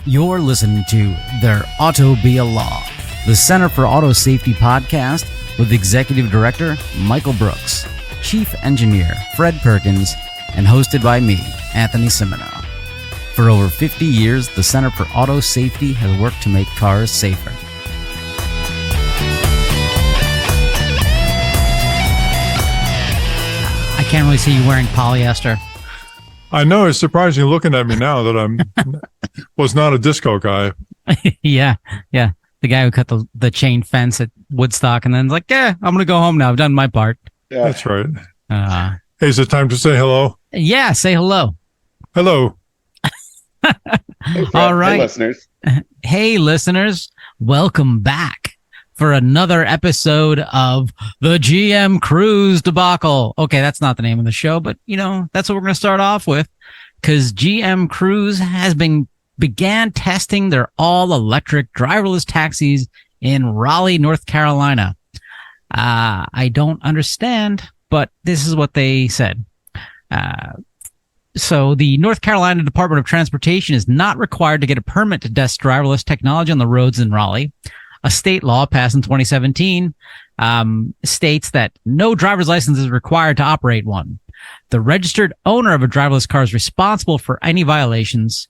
You're listening to There Ought to Be a Law, the Center for Auto Safety podcast with Executive Director Michael Brooks, Chief Engineer Fred Perkins, and hosted by me, Anthony Cimino. For over 50 years, the Center for Auto Safety has worked to make cars safer. I can't really see you wearing polyester. I know, it's surprising looking at me now that was not a disco guy. Yeah. The guy who cut the chain fence at Woodstock and then like, I'm going to go home now. I've done my part. Yeah. That's right. Hey, is it time to say hello? Yeah, say hello. Hello. Hey, all right. Hey, listeners. Hey, listeners. Welcome back for another episode of the GM Cruise debacle. Okay, that's not the name of the show, but that's what we're going to start off with, because GM Cruise began testing their all-electric driverless taxis in Raleigh, North Carolina. I don't understand, but this is what they said. So the North Carolina Department of Transportation is not required to get a permit to test driverless technology on the roads in Raleigh. A state law passed in 2017 states that no driver's license is required to operate one. The registered owner of a driverless car is responsible for any violations,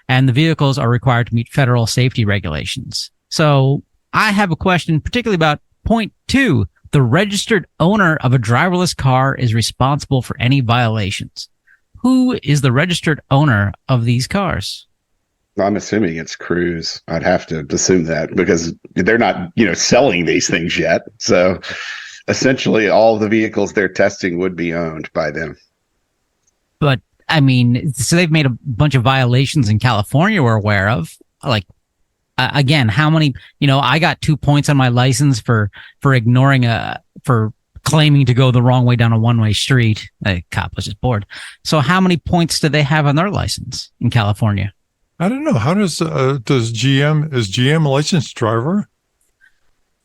and the vehicles are required to meet federal safety regulations. So I have a question, particularly about point 2. The registered owner of a driverless car is responsible for any violations. Who is the registered owner of these cars? I'm assuming it's Cruise. I'd have to assume that because they're not, selling these things yet. So essentially all the vehicles they're testing would be owned by them. But I mean, so they've made a bunch of violations in California we're aware of. Like, again, how many, I got 2 points on my license for for claiming to go the wrong way down a one-way street. A cop was just bored. So how many points do they have on their license in California? I don't know. How is GM a licensed driver?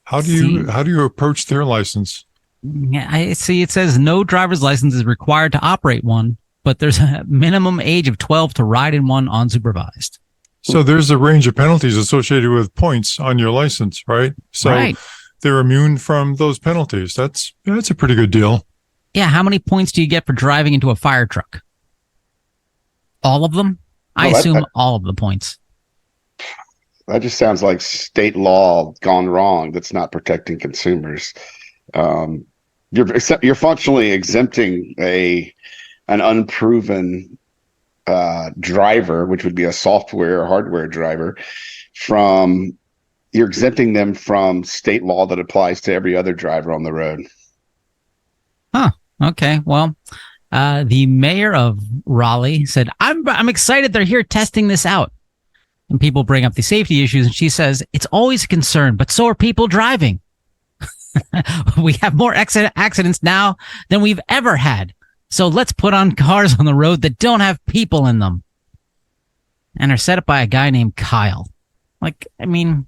How do you approach their license? Yeah, I see. It says no driver's license is required to operate one, but there's a minimum age of 12 to ride in one unsupervised. So there's a range of penalties associated with points on your license, right? So right. They're immune from those penalties. That's a pretty good deal. Yeah. How many points do you get for driving into a fire truck? All of them? I assume all of the points. That just sounds like state law gone wrong that's not protecting consumers. You're functionally exempting an unproven driver, which would be a software or hardware driver, you're exempting them from state law that applies to every other driver on the road. Huh. Okay. Well, the mayor of Raleigh said, I'm excited they're here testing this out. And people bring up the safety issues, and she says, it's always a concern, but so are people driving. We have more accidents now than we've ever had. So let's put on cars on the road that don't have people in them. And are set up by a guy named Kyle. Like, I mean,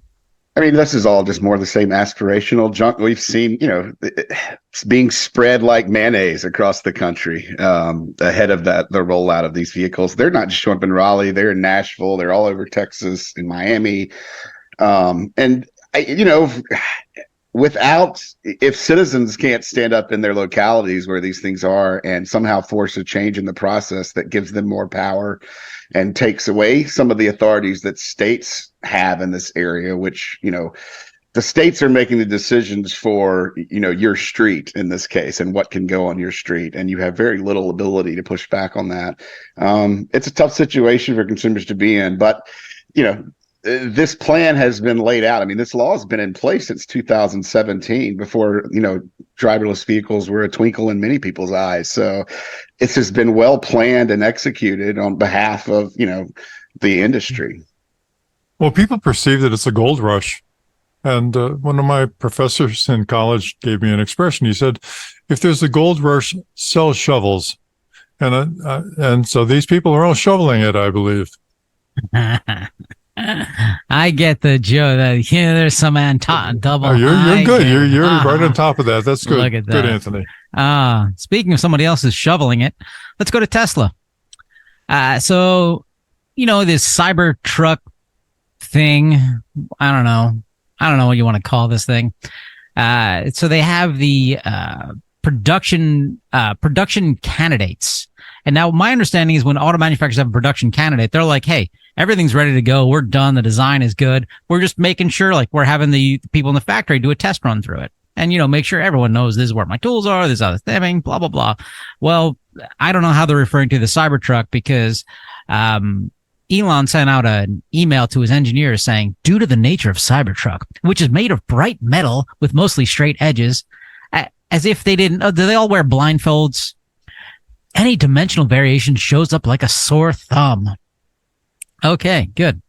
this is all just more of the same aspirational junk we've seen, it's being spread like mayonnaise across the country ahead of the rollout of these vehicles. They're not just showing up in Raleigh. They're in Nashville. They're all over Texas, in Miami. If citizens can't stand up in their localities where these things are and somehow force a change in the process that gives them more power and takes away some of the authorities that states have in this area, which, the states are making the decisions for, your street in this case and what can go on your street. And you have very little ability to push back on that. It's a tough situation for consumers to be in, but, this plan has been laid out. This law has been in place since 2017 before, driverless vehicles were a twinkle in many people's eyes. So it's just been well planned and executed on behalf of, the industry. Well, people perceive that it's a gold rush. And one of my professors in college gave me an expression. He said, if there's a gold rush, sell shovels. And so these people are all shoveling it, I believe. I get the joke. There's some double. Oh, you're good. You're right on top of that. That's good. Look at that. Good, Anthony. Speaking of somebody else is shoveling it, let's go to Tesla. So, this Cybertruck thing. I don't know what you want to call this thing. So they have the production candidates. And now my understanding is when auto manufacturers have a production candidate, they're like, hey, everything's ready to go. We're done. The design is good. We're just making sure, like, we're having the people in the factory do a test run through it. And, make sure everyone knows this is where my tools are. This is how it's stemming, blah, blah, blah. Well, I don't know how they're referring to the Cybertruck because Elon sent out an email to his engineers saying, due to the nature of Cybertruck, which is made of bright metal with mostly straight edges, as if they didn't, do they all wear blindfolds? Any dimensional variation shows up like a sore thumb. Okay, good.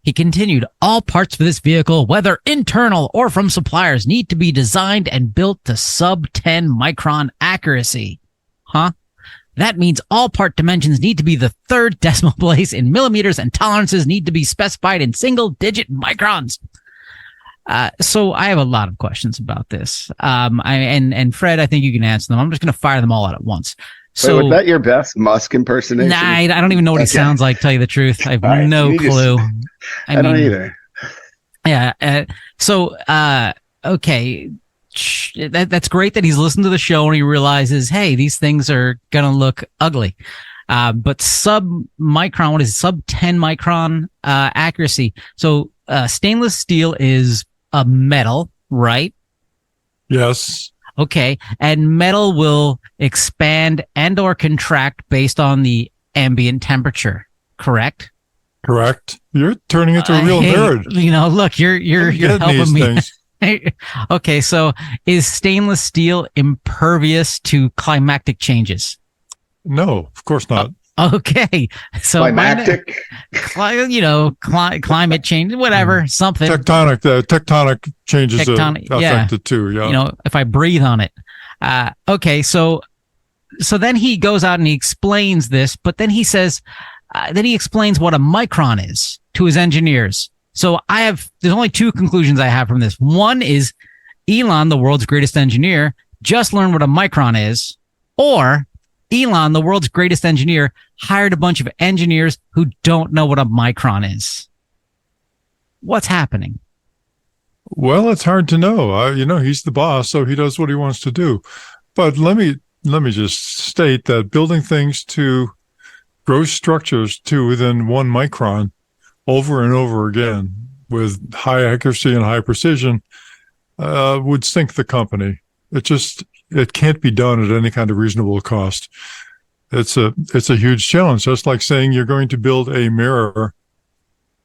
He continued, all parts for this vehicle, whether internal or from suppliers, need to be designed and built to sub 10 micron accuracy. Huh? That means all part dimensions need to be the third decimal place in millimeters and tolerances need to be specified in single digit microns. So I have a lot of questions about this. And Fred, I think you can answer them. I'm just going to fire them all out at once. So, wait, was that your best Musk impersation? Nah, I don't even know what he sounds like, tell you the truth. I have right, no clue. I don't either. Yeah. Okay. That's great that he's listened to the show and he realizes, hey, these things are going to look ugly. But sub 10 micron accuracy. So stainless steel is a metal, right? Yes. Okay. And metal will expand and or contract based on the ambient temperature, correct? Correct. You're turning into a real nerd. Look, you're helping me. Okay. So is stainless steel impervious to climatic changes? No, of course not. Okay. So climactic, climate change, whatever, something. Tectonic changes affected too. Yeah. If I breathe on it. Okay. So then he goes out and he explains this, but then he says, then he explains what a micron is to his engineers. So there's only two conclusions I have from this. One is Elon, the world's greatest engineer, just learned what a micron is, or Elon, the world's greatest engineer, hired a bunch of engineers who don't know what a micron is. What's happening? Well, it's hard to know. He's the boss, so he does what he wants to do. But let me just state that building things to gross structures to within 1 micron over and over again with high accuracy and high precision would sink the company. It can't be done at any kind of reasonable cost. It's a huge challenge. Just like saying you're going to build a mirror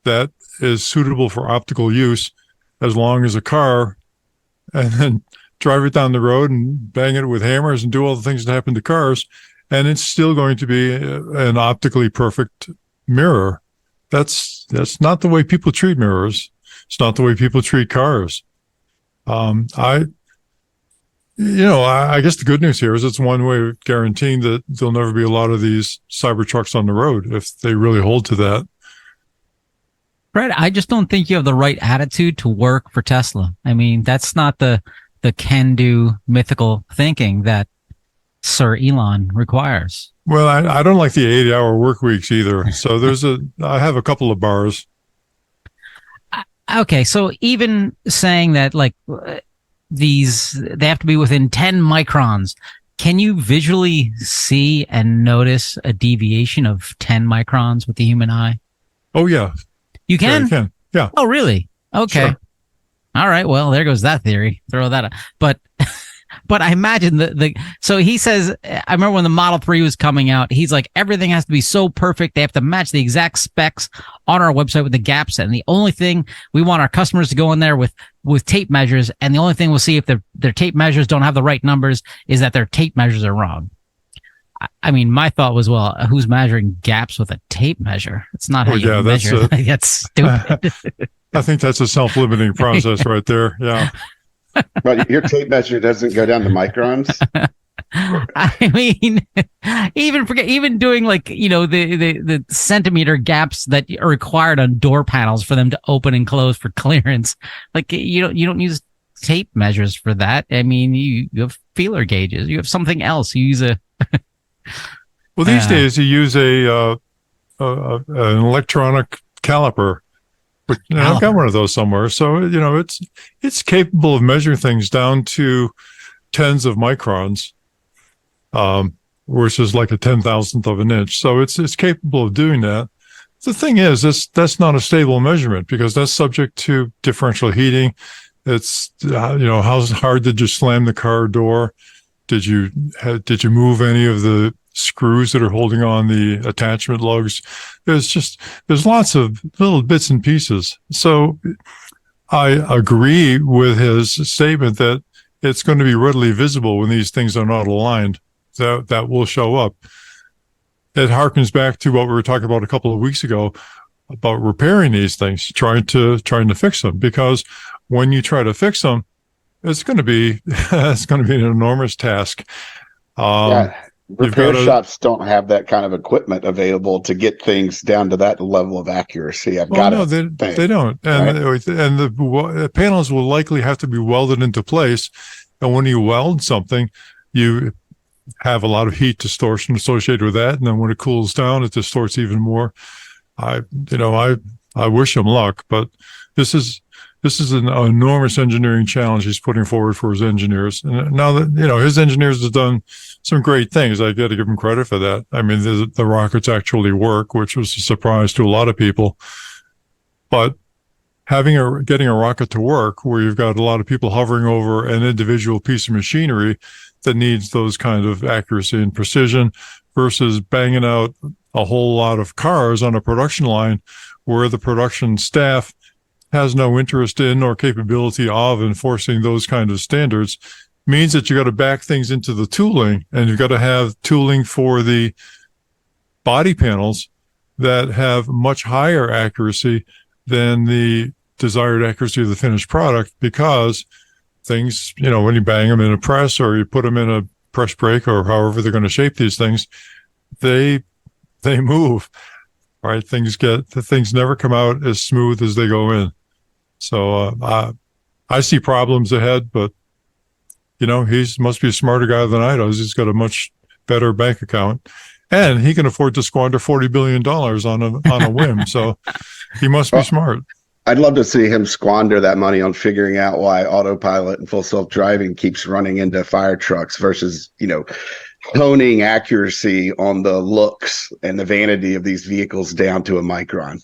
that is suitable for optical use as long as a car, and then drive it down the road and bang it with hammers and do all the things that happen to cars, and it's still going to be an optically perfect mirror. That's not the way people treat mirrors. It's not the way people treat cars. I guess the good news here is it's one way of guaranteeing that there'll never be a lot of these Cybertrucks on the road if they really hold to that. Fred, I just don't think you have the right attitude to work for Tesla. I mean, that's not the can-do mythical thinking that Sir Elon requires. Well, I don't like the 80-hour work weeks either. So I have a couple of bars. Okay, so even saying that they have to be within 10 microns, can you visually see and notice a deviation of 10 microns with the human eye? Oh, yeah. You can? Yeah, you can. Yeah. Oh, really? Okay. Sure. All right. Well, there goes that theory. Throw that out. But I imagine so he says, I remember when the Model 3 was coming out, he's like, everything has to be so perfect. They have to match the exact specs on our website with the gaps. And the only thing we want our customers to go in there with tape measures. And the only thing we'll see if their tape measures don't have the right numbers is that their tape measures are wrong. I mean, my thought was, well, who's measuring gaps with a tape measure? It's not how you measure. That's stupid. I think that's a self-limiting process right there. Yeah. But your tape measure doesn't go down to microns. I mean, even doing the centimeter gaps that are required on door panels for them to open and close for clearance. You don't use tape measures for that. I mean, you have feeler gauges. You have something else. You use a. Well, these days you use an electronic caliper But I've got one of those somewhere. So, it's capable of measuring things down to tens of microns, versus like a 10,000th of an inch. So it's capable of doing that. The thing is, that's not a stable measurement because that's subject to differential heating. It's, how hard did you slam the car door? Did you move any of the screws that are holding on the attachment lugs? There's lots of little bits and pieces. So I agree with his statement that it's going to be readily visible when these things are not aligned. That will show up. It harkens back to what we were talking about a couple of weeks ago about repairing these things, trying to fix them. Because when you try to fix them, it's going to be an enormous task. Repair shops don't have that kind of equipment available to get things down to that level of accuracy. They don't, and right? And the panels will likely have to be welded into place. And when you weld something, you have a lot of heat distortion associated with that, and then when it cools down, it distorts even more. I wish him luck, but this is an enormous engineering challenge he's putting forward for his engineers. And now that his engineers have done some great things, I got to give him credit for that. I mean, the rockets actually work, which was a surprise to a lot of people. But getting a rocket to work, where you've got a lot of people hovering over an individual piece of machinery that needs those kind of accuracy and precision, versus banging out a whole lot of cars on a production line where the production staff has no interest in or capability of enforcing those kind of standards, means that you got to back things into the tooling, and you've got to have tooling for the body panels that have much higher accuracy than the desired accuracy of the finished product, because things, when you bang them in a press or you put them in a press brake or however they're going to shape these things, they move, right? Things never come out as smooth as they go in. So I see problems ahead, but he must be a smarter guy than I do. He's got a much better bank account, and he can afford to squander $40 billion on a whim. So he must be smart. I'd love to see him squander that money on figuring out why autopilot and full self-driving keeps running into fire trucks versus, honing accuracy on the looks and the vanity of these vehicles down to a micron.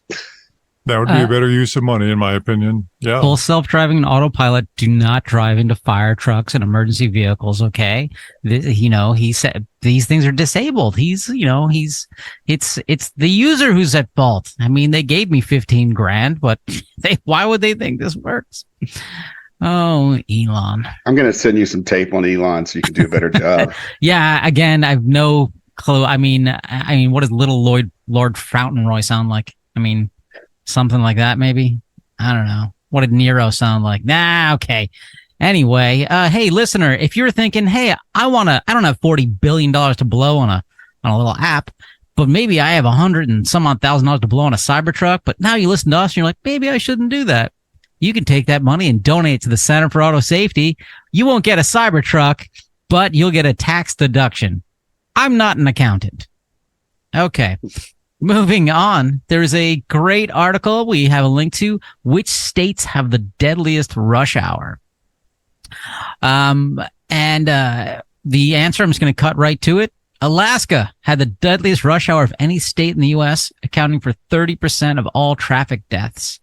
That would be a better use of money, in my opinion. Yeah. Full self-driving and autopilot do not drive into fire trucks and emergency vehicles. Okay. He said these things are disabled. It's the user who's at fault. I mean, they gave me 15 grand, but why would they think this works? Oh, Elon. I'm going to send you some tape on Elon so you can do a better job. Yeah. Again, I have no clue. I mean, what does little Lord Fauntleroy sound like? I mean, something like that, maybe. I don't know. What did Nero sound like? Nah, okay. Anyway, hey, listener, if you're thinking, hey, I don't have $40 billion to blow on a little app, but maybe I have $100 and some odd $1,000 to blow on a Cybertruck, but now you listen to us and you're like, maybe I shouldn't do that. You can take that money and donate it to the Center for Auto Safety. You won't get a Cybertruck, but you'll get a tax deduction. I'm not an accountant. Okay. Moving on, there's a great article we have a link to. Which states have the deadliest rush hour? The answer, I'm just going to cut right to it. Alaska had the deadliest rush hour of any state in the U.S., accounting for 30% of all traffic deaths.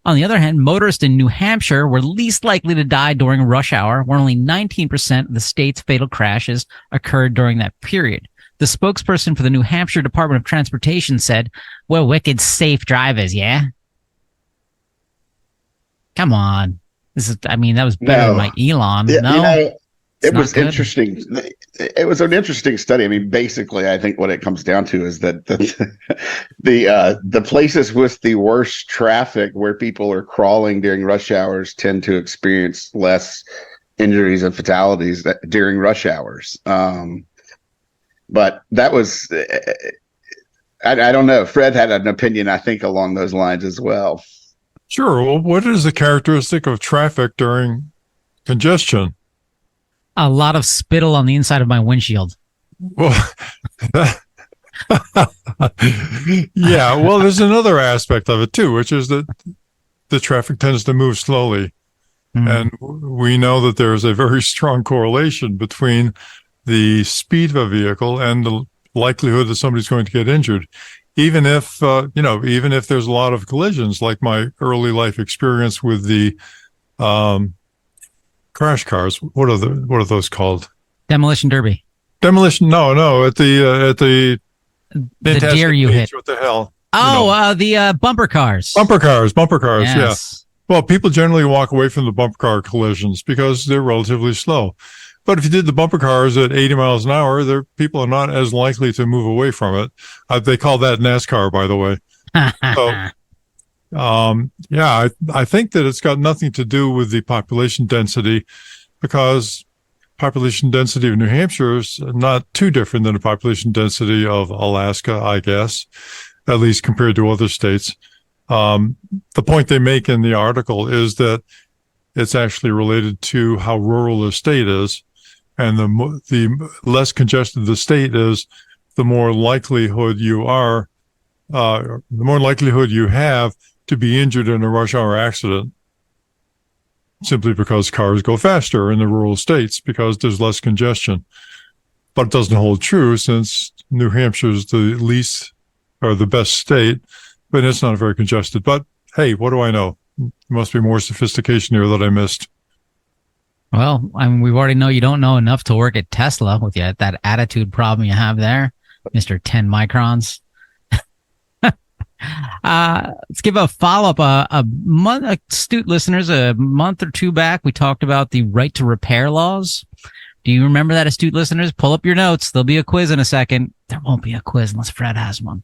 On the other hand, motorists in New Hampshire were least likely to die during rush hour, where only 19% of the state's fatal crashes occurred during that period. The spokesperson for the New Hampshire Department of Transportation said, "We're wicked safe drivers, yeah?" Come on. That was better than my Elon. It was interesting. It was an interesting study. I mean, basically, I think what it comes down to is that the places with the worst traffic, where people are crawling during rush hours, tend to experience less injuries and fatalities during rush hours. But that was, I don't know. Fred had an opinion, I think, along those lines as well. Sure. Well, what is the characteristic of traffic during congestion? A lot of spittle on the inside of my windshield. Well, yeah. Well, there's another aspect of it too, which is that the traffic tends to move slowly. And we know that there's a very strong correlation between the speed of a vehicle and the likelihood that somebody's going to get injured. Even if, even if there's a lot of collisions, like my early life experience with the crash cars. What are those called? Demolition Derby. Demolition? No. At the deer you hit. What the hell? Oh, the bumper cars. Bumper cars. Yes. Yeah. Well, people generally walk away from the bumper car collisions because they're relatively slow. But if you did the bumper cars at 80 miles an hour, people are not as likely to move away from it. They call that NASCAR, by the way. I think that it's got nothing to do with the population density, because population density of New Hampshire is not too different than the population density of Alaska, I guess, at least compared to other states. The point they make in the article is that it's actually related to how rural the state is. And the less congested the state is, the more likelihood you have to be injured in a rush hour accident, simply because cars go faster in the rural states because there's less congestion. But it doesn't hold true, since New Hampshire's the least or the best state, but it's not very congested. But hey, what do I know? There must be more sophistication here that I missed. Well, I mean, we already know you don't know enough to work at Tesla with that attitude problem you have there, Mr. 10 microns. Let's give a follow-up. Astute listeners, a month or two back, we talked about the right to repair laws. Do you remember that, astute listeners? Pull up your notes. There'll be a quiz in a second. There won't be a quiz unless Fred has one.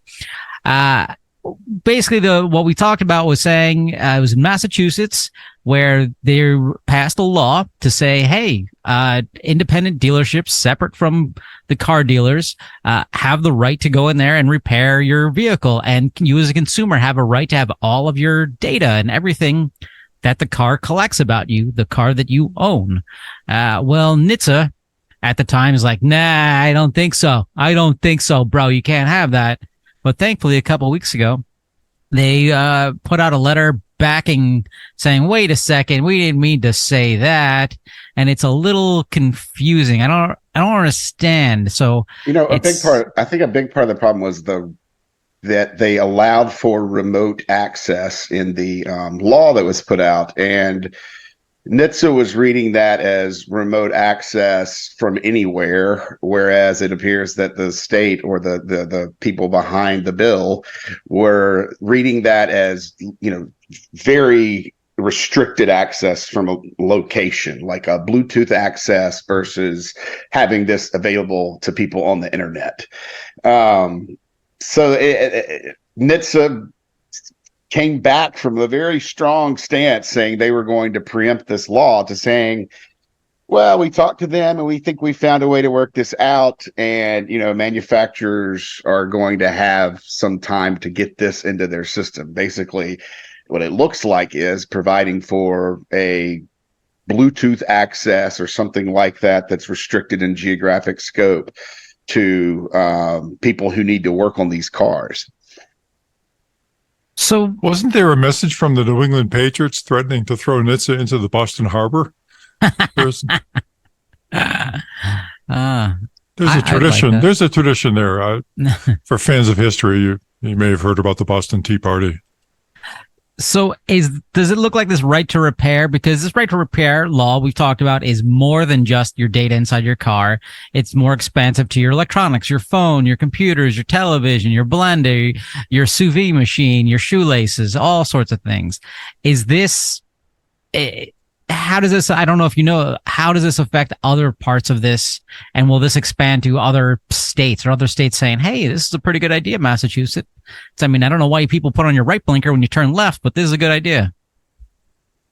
Basically, what we talked about was saying it was in Massachusetts, where they passed a law to say, hey, independent dealerships separate from the car dealers have the right to go in there and repair your vehicle. And you as a consumer have a right to have all of your data and everything that the car collects about you, the car that you own. Well, NHTSA at the time is like, nah, I don't think so. Bro. You can't have that. But thankfully, a couple of weeks ago, they put out a letter backing, saying, wait a second, we didn't mean to say that. And it's a little confusing. I don't understand. So, a big part of the problem was that they allowed for remote access in the law that was put out. And NHTSA was reading that as remote access from anywhere, whereas it appears that the state or the people behind the bill were reading that as, very restricted access from a location, like a Bluetooth access versus having this available to people on the internet. So NHTSA came back from a very strong stance saying they were going to preempt this law to saying, well, we talked to them and we think we found a way to work this out. And, manufacturers are going to have some time to get this into their system. Basically, what it looks like is providing for a Bluetooth access or something like that that's restricted in geographic scope to people who need to work on these cars. So wasn't there a message from the New England Patriots threatening to throw NHTSA into the Boston Harbor? There's a tradition. Like there's a tradition there. For fans of history, you may have heard about the Boston Tea Party. So does it look like this right to repair? Because this right to repair law we've talked about is more than just your data inside your car. It's more expansive to your electronics, your phone, your computers, your television, your blender, your sous vide machine, your shoelaces, all sorts of things. Is this, how does this, I don't know if you know, how does this affect other parts of this? And will this expand to other states or other states saying, hey, this is a pretty good idea, Massachusetts? I mean, I don't know why people put on your right blinker when you turn left, but this is a good idea.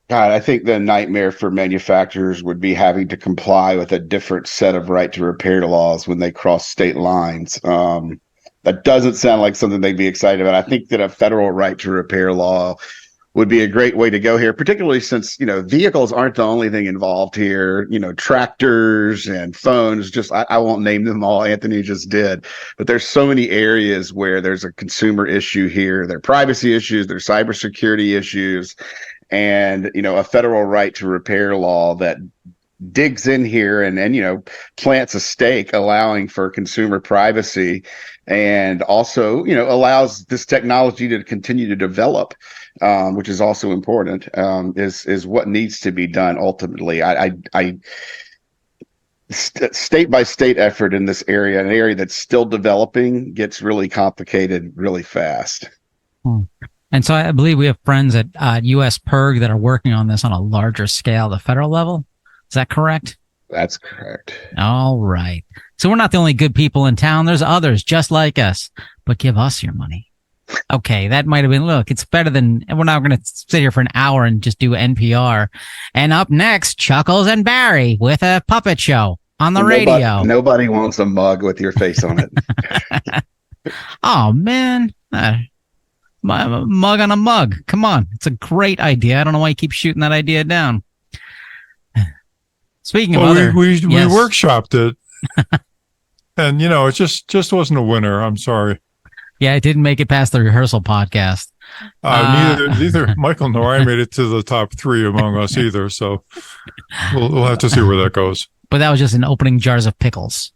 God, I think the nightmare for manufacturers would be having to comply with a different set of right to repair laws when they cross state lines. That doesn't sound like something they'd be excited about. I think that a federal right to repair law would be a great way to go here, particularly since, vehicles aren't the only thing involved here. Tractors and phones, just I won't name them all. Anthony just did, but there's so many areas where there's a consumer issue here. There are privacy issues, there's cybersecurity issues, and, a federal right to repair law that digs in here and plants a stake allowing for consumer privacy, and also, allows this technology to continue to develop, which is also important, is what needs to be done ultimately. State by state effort in this area, an area that's still developing, gets really complicated really fast. And so I believe we have friends at US PIRG that are working on this on a larger scale, the federal level. Is that correct? That's correct. All right. So we're not the only good people in town. There's others just like us, but give us your money. Okay, that might have been, look, it's better than, we're not going to sit here for an hour and just do NPR. And up next, Chuckles and Barry with a puppet show on the radio. Nobody wants a mug with your face on it. Oh, man. Mug on a mug. Come on. It's a great idea. I don't know why you keep shooting that idea down. Speaking of we workshopped it. And, it just wasn't a winner. I'm sorry. Yeah, it didn't make it past the rehearsal podcast. Neither Michael nor I made it to the top 3 among us either. So we'll have to see where that goes. But that was just an opening jars of pickles.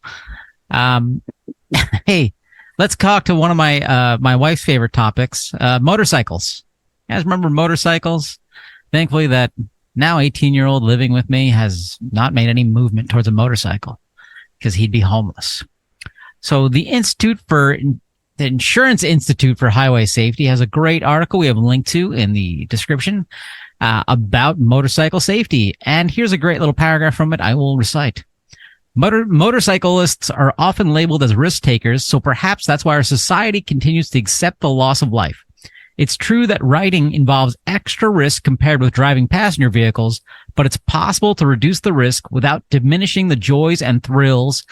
Hey, let's talk to one of my wife's favorite topics, motorcycles. You guys remember motorcycles? Thankfully, that now 18-year-old living with me has not made any movement towards a motorcycle because he'd be homeless. So the Insurance Institute for Highway Safety has a great article we have a link to in the description about motorcycle safety. And here's a great little paragraph from it I will recite. Motorcyclists are often labeled as risk takers, so perhaps that's why our society continues to accept the loss of life. It's true that riding involves extra risk compared with driving passenger vehicles, but it's possible to reduce the risk without diminishing the joys and thrills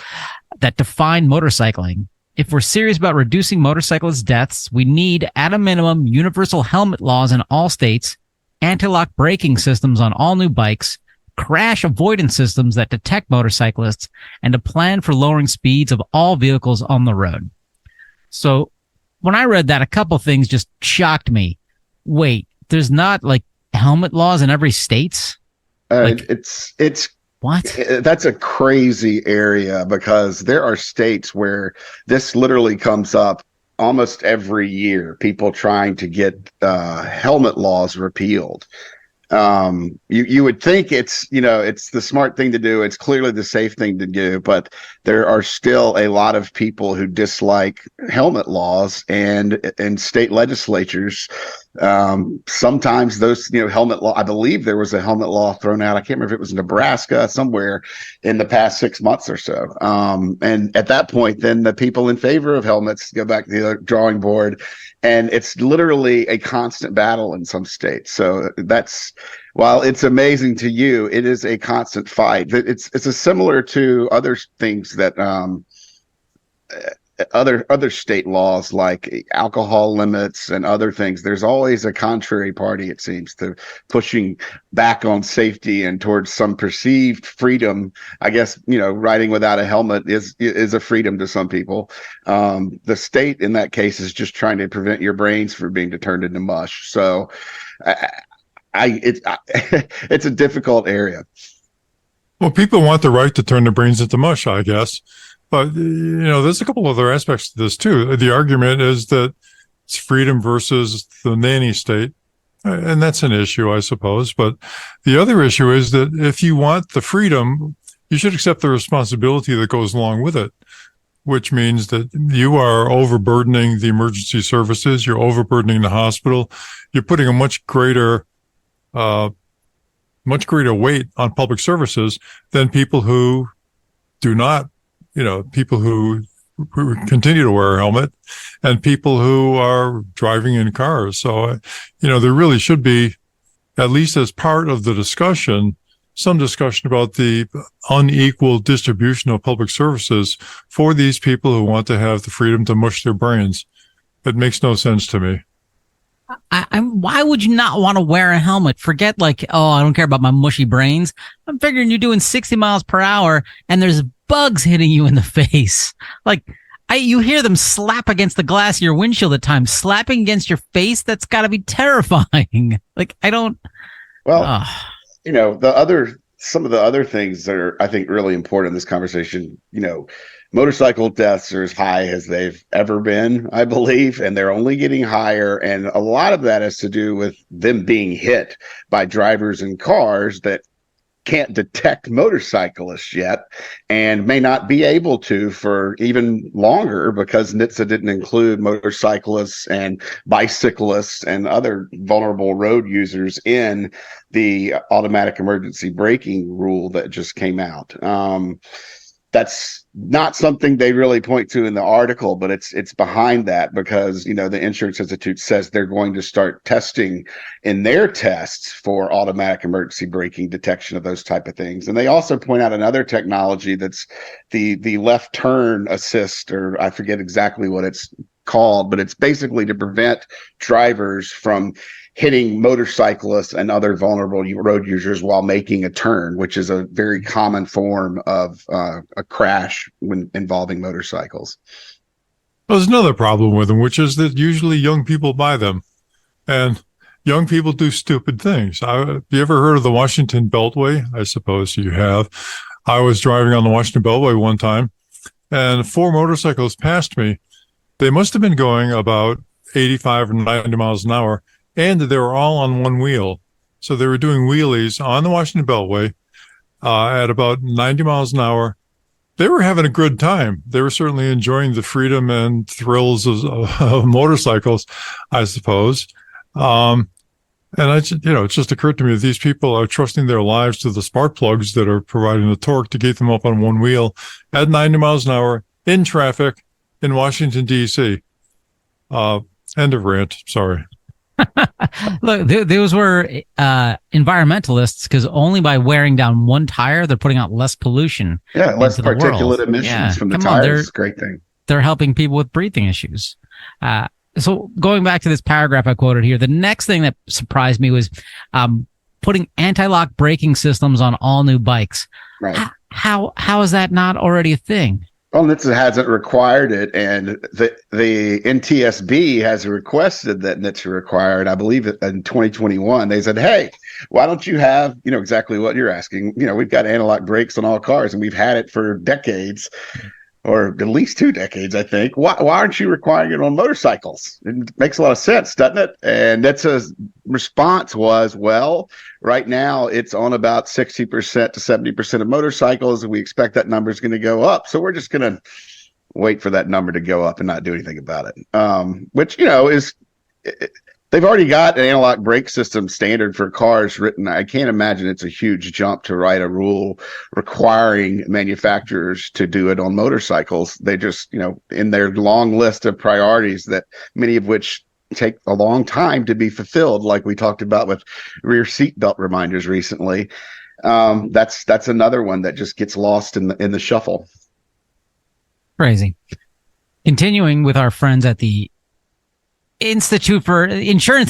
that define motorcycling. If we're serious about reducing motorcyclist deaths, we need, at a minimum, universal helmet laws in all states, anti-lock braking systems on all new bikes, crash avoidance systems that detect motorcyclists, and a plan for lowering speeds of all vehicles on the road. So when I read that, a couple things just shocked me. Wait, there's not helmet laws in every state? It's what? That's a crazy area, because there are states where this literally comes up almost every year. People trying to get helmet laws repealed. You would think it's the smart thing to do. It's clearly the safe thing to do, but there are still a lot of people who dislike helmet laws, and state legislatures. Sometimes those, helmet law, I believe there was a helmet law thrown out. I can't remember if it was Nebraska, somewhere in the past 6 months or so. And at that point, then the people in favor of helmets go back to the drawing board, and it's literally a constant battle in some states. So while it's amazing to you, it is a constant fight. It's similar to other things that other state laws, like alcohol limits and other things. There's always a contrary party, it seems, to pushing back on safety and towards some perceived freedom. I guess, riding without a helmet is a freedom to some people. The state in that case is just trying to prevent your brains from being turned into mush. So it's a difficult area. Well, people want the right to turn their brains into mush, I guess. But, there's a couple other aspects to this, too. The argument is that it's freedom versus the nanny state. And that's an issue, I suppose. But the other issue is that if you want the freedom, you should accept the responsibility that goes along with it, which means that you are overburdening the emergency services. You're overburdening the hospital. You're putting a much greater weight on public services than people who do not. People who continue to wear a helmet, and people who are driving in cars. So, there really should be, at least as part of the discussion, some discussion about the unequal distribution of public services for these people who want to have the freedom to mush their brains. It makes no sense to me. Why would you not want to wear a helmet? Forget like, oh, I don't care about my mushy brains. I'm figuring you're doing 60 miles per hour and there's bugs hitting you in the face. Like, you hear them slap against the glass of your windshield at times. Slapping against your face, that's got to be terrifying. Like, I don't. Well, some of the other things that are, I think, really important in this conversation, motorcycle deaths are as high as they've ever been, I believe, and they're only getting higher. And a lot of that has to do with them being hit by drivers in cars that can't detect motorcyclists yet and may not be able to for even longer because NHTSA didn't include motorcyclists and bicyclists and other vulnerable road users in the automatic emergency braking rule that just came out. That's not something they really point to in the article, but it's behind that because, the Insurance Institute says they're going to start testing in their tests for automatic emergency braking detection of those type of things. And they also point out another technology that's the left turn assist, or I forget exactly what it's called, but it's basically to prevent drivers from hitting motorcyclists and other vulnerable road users while making a turn, which is a very common form of a crash when involving motorcycles. Well, there's another problem with them, which is that usually young people buy them, and young people do stupid things. Have you ever heard of the Washington Beltway? I suppose you have. I was driving on the Washington Beltway one time, and 4 motorcycles passed me. They must have been going about 85 or 90 miles an hour. And they were all on one wheel. So they were doing wheelies on the Washington Beltway at about 90 miles an hour. They were having a good time. They were certainly enjoying the freedom and thrills of motorcycles, I suppose. And it just occurred to me that these people are trusting their lives to the spark plugs that are providing the torque to get them up on one wheel at 90 miles an hour in traffic in Washington, D.C. End of rant. Sorry. Look, those were environmentalists because only by wearing down one tire, they're putting out less pollution. Yeah, less particulate emissions from the tires. Great thing. They're helping people with breathing issues. So going back to this paragraph I quoted here, the next thing that surprised me was putting anti-lock braking systems on all new bikes. Right. How is that not already a thing? Well, NHTSA hasn't required it, and the NTSB has requested that NHTSA require it. I believe in 2021, they said, hey, why don't you have, exactly what you're asking. We've got anti-lock brakes on all cars, and we've had it for decades, or at least 2 decades, I think. Why aren't you requiring it on motorcycles? It makes a lot of sense, doesn't it? And NHTSA's response was, well, right now it's on about 60% to 70% of motorcycles, and we expect that number is going to go up. So we're just going to wait for that number to go up and not do anything about it. Which, is they've already got an anti-lock brake system standard for cars written. I can't imagine it's a huge jump to write a rule requiring manufacturers to do it on motorcycles. They just, in their long list of priorities, that many of which take a long time to be fulfilled, like we talked about with rear seat belt reminders recently. That's another one that just gets lost in the shuffle. Crazy. Continuing with our friends at the Insurance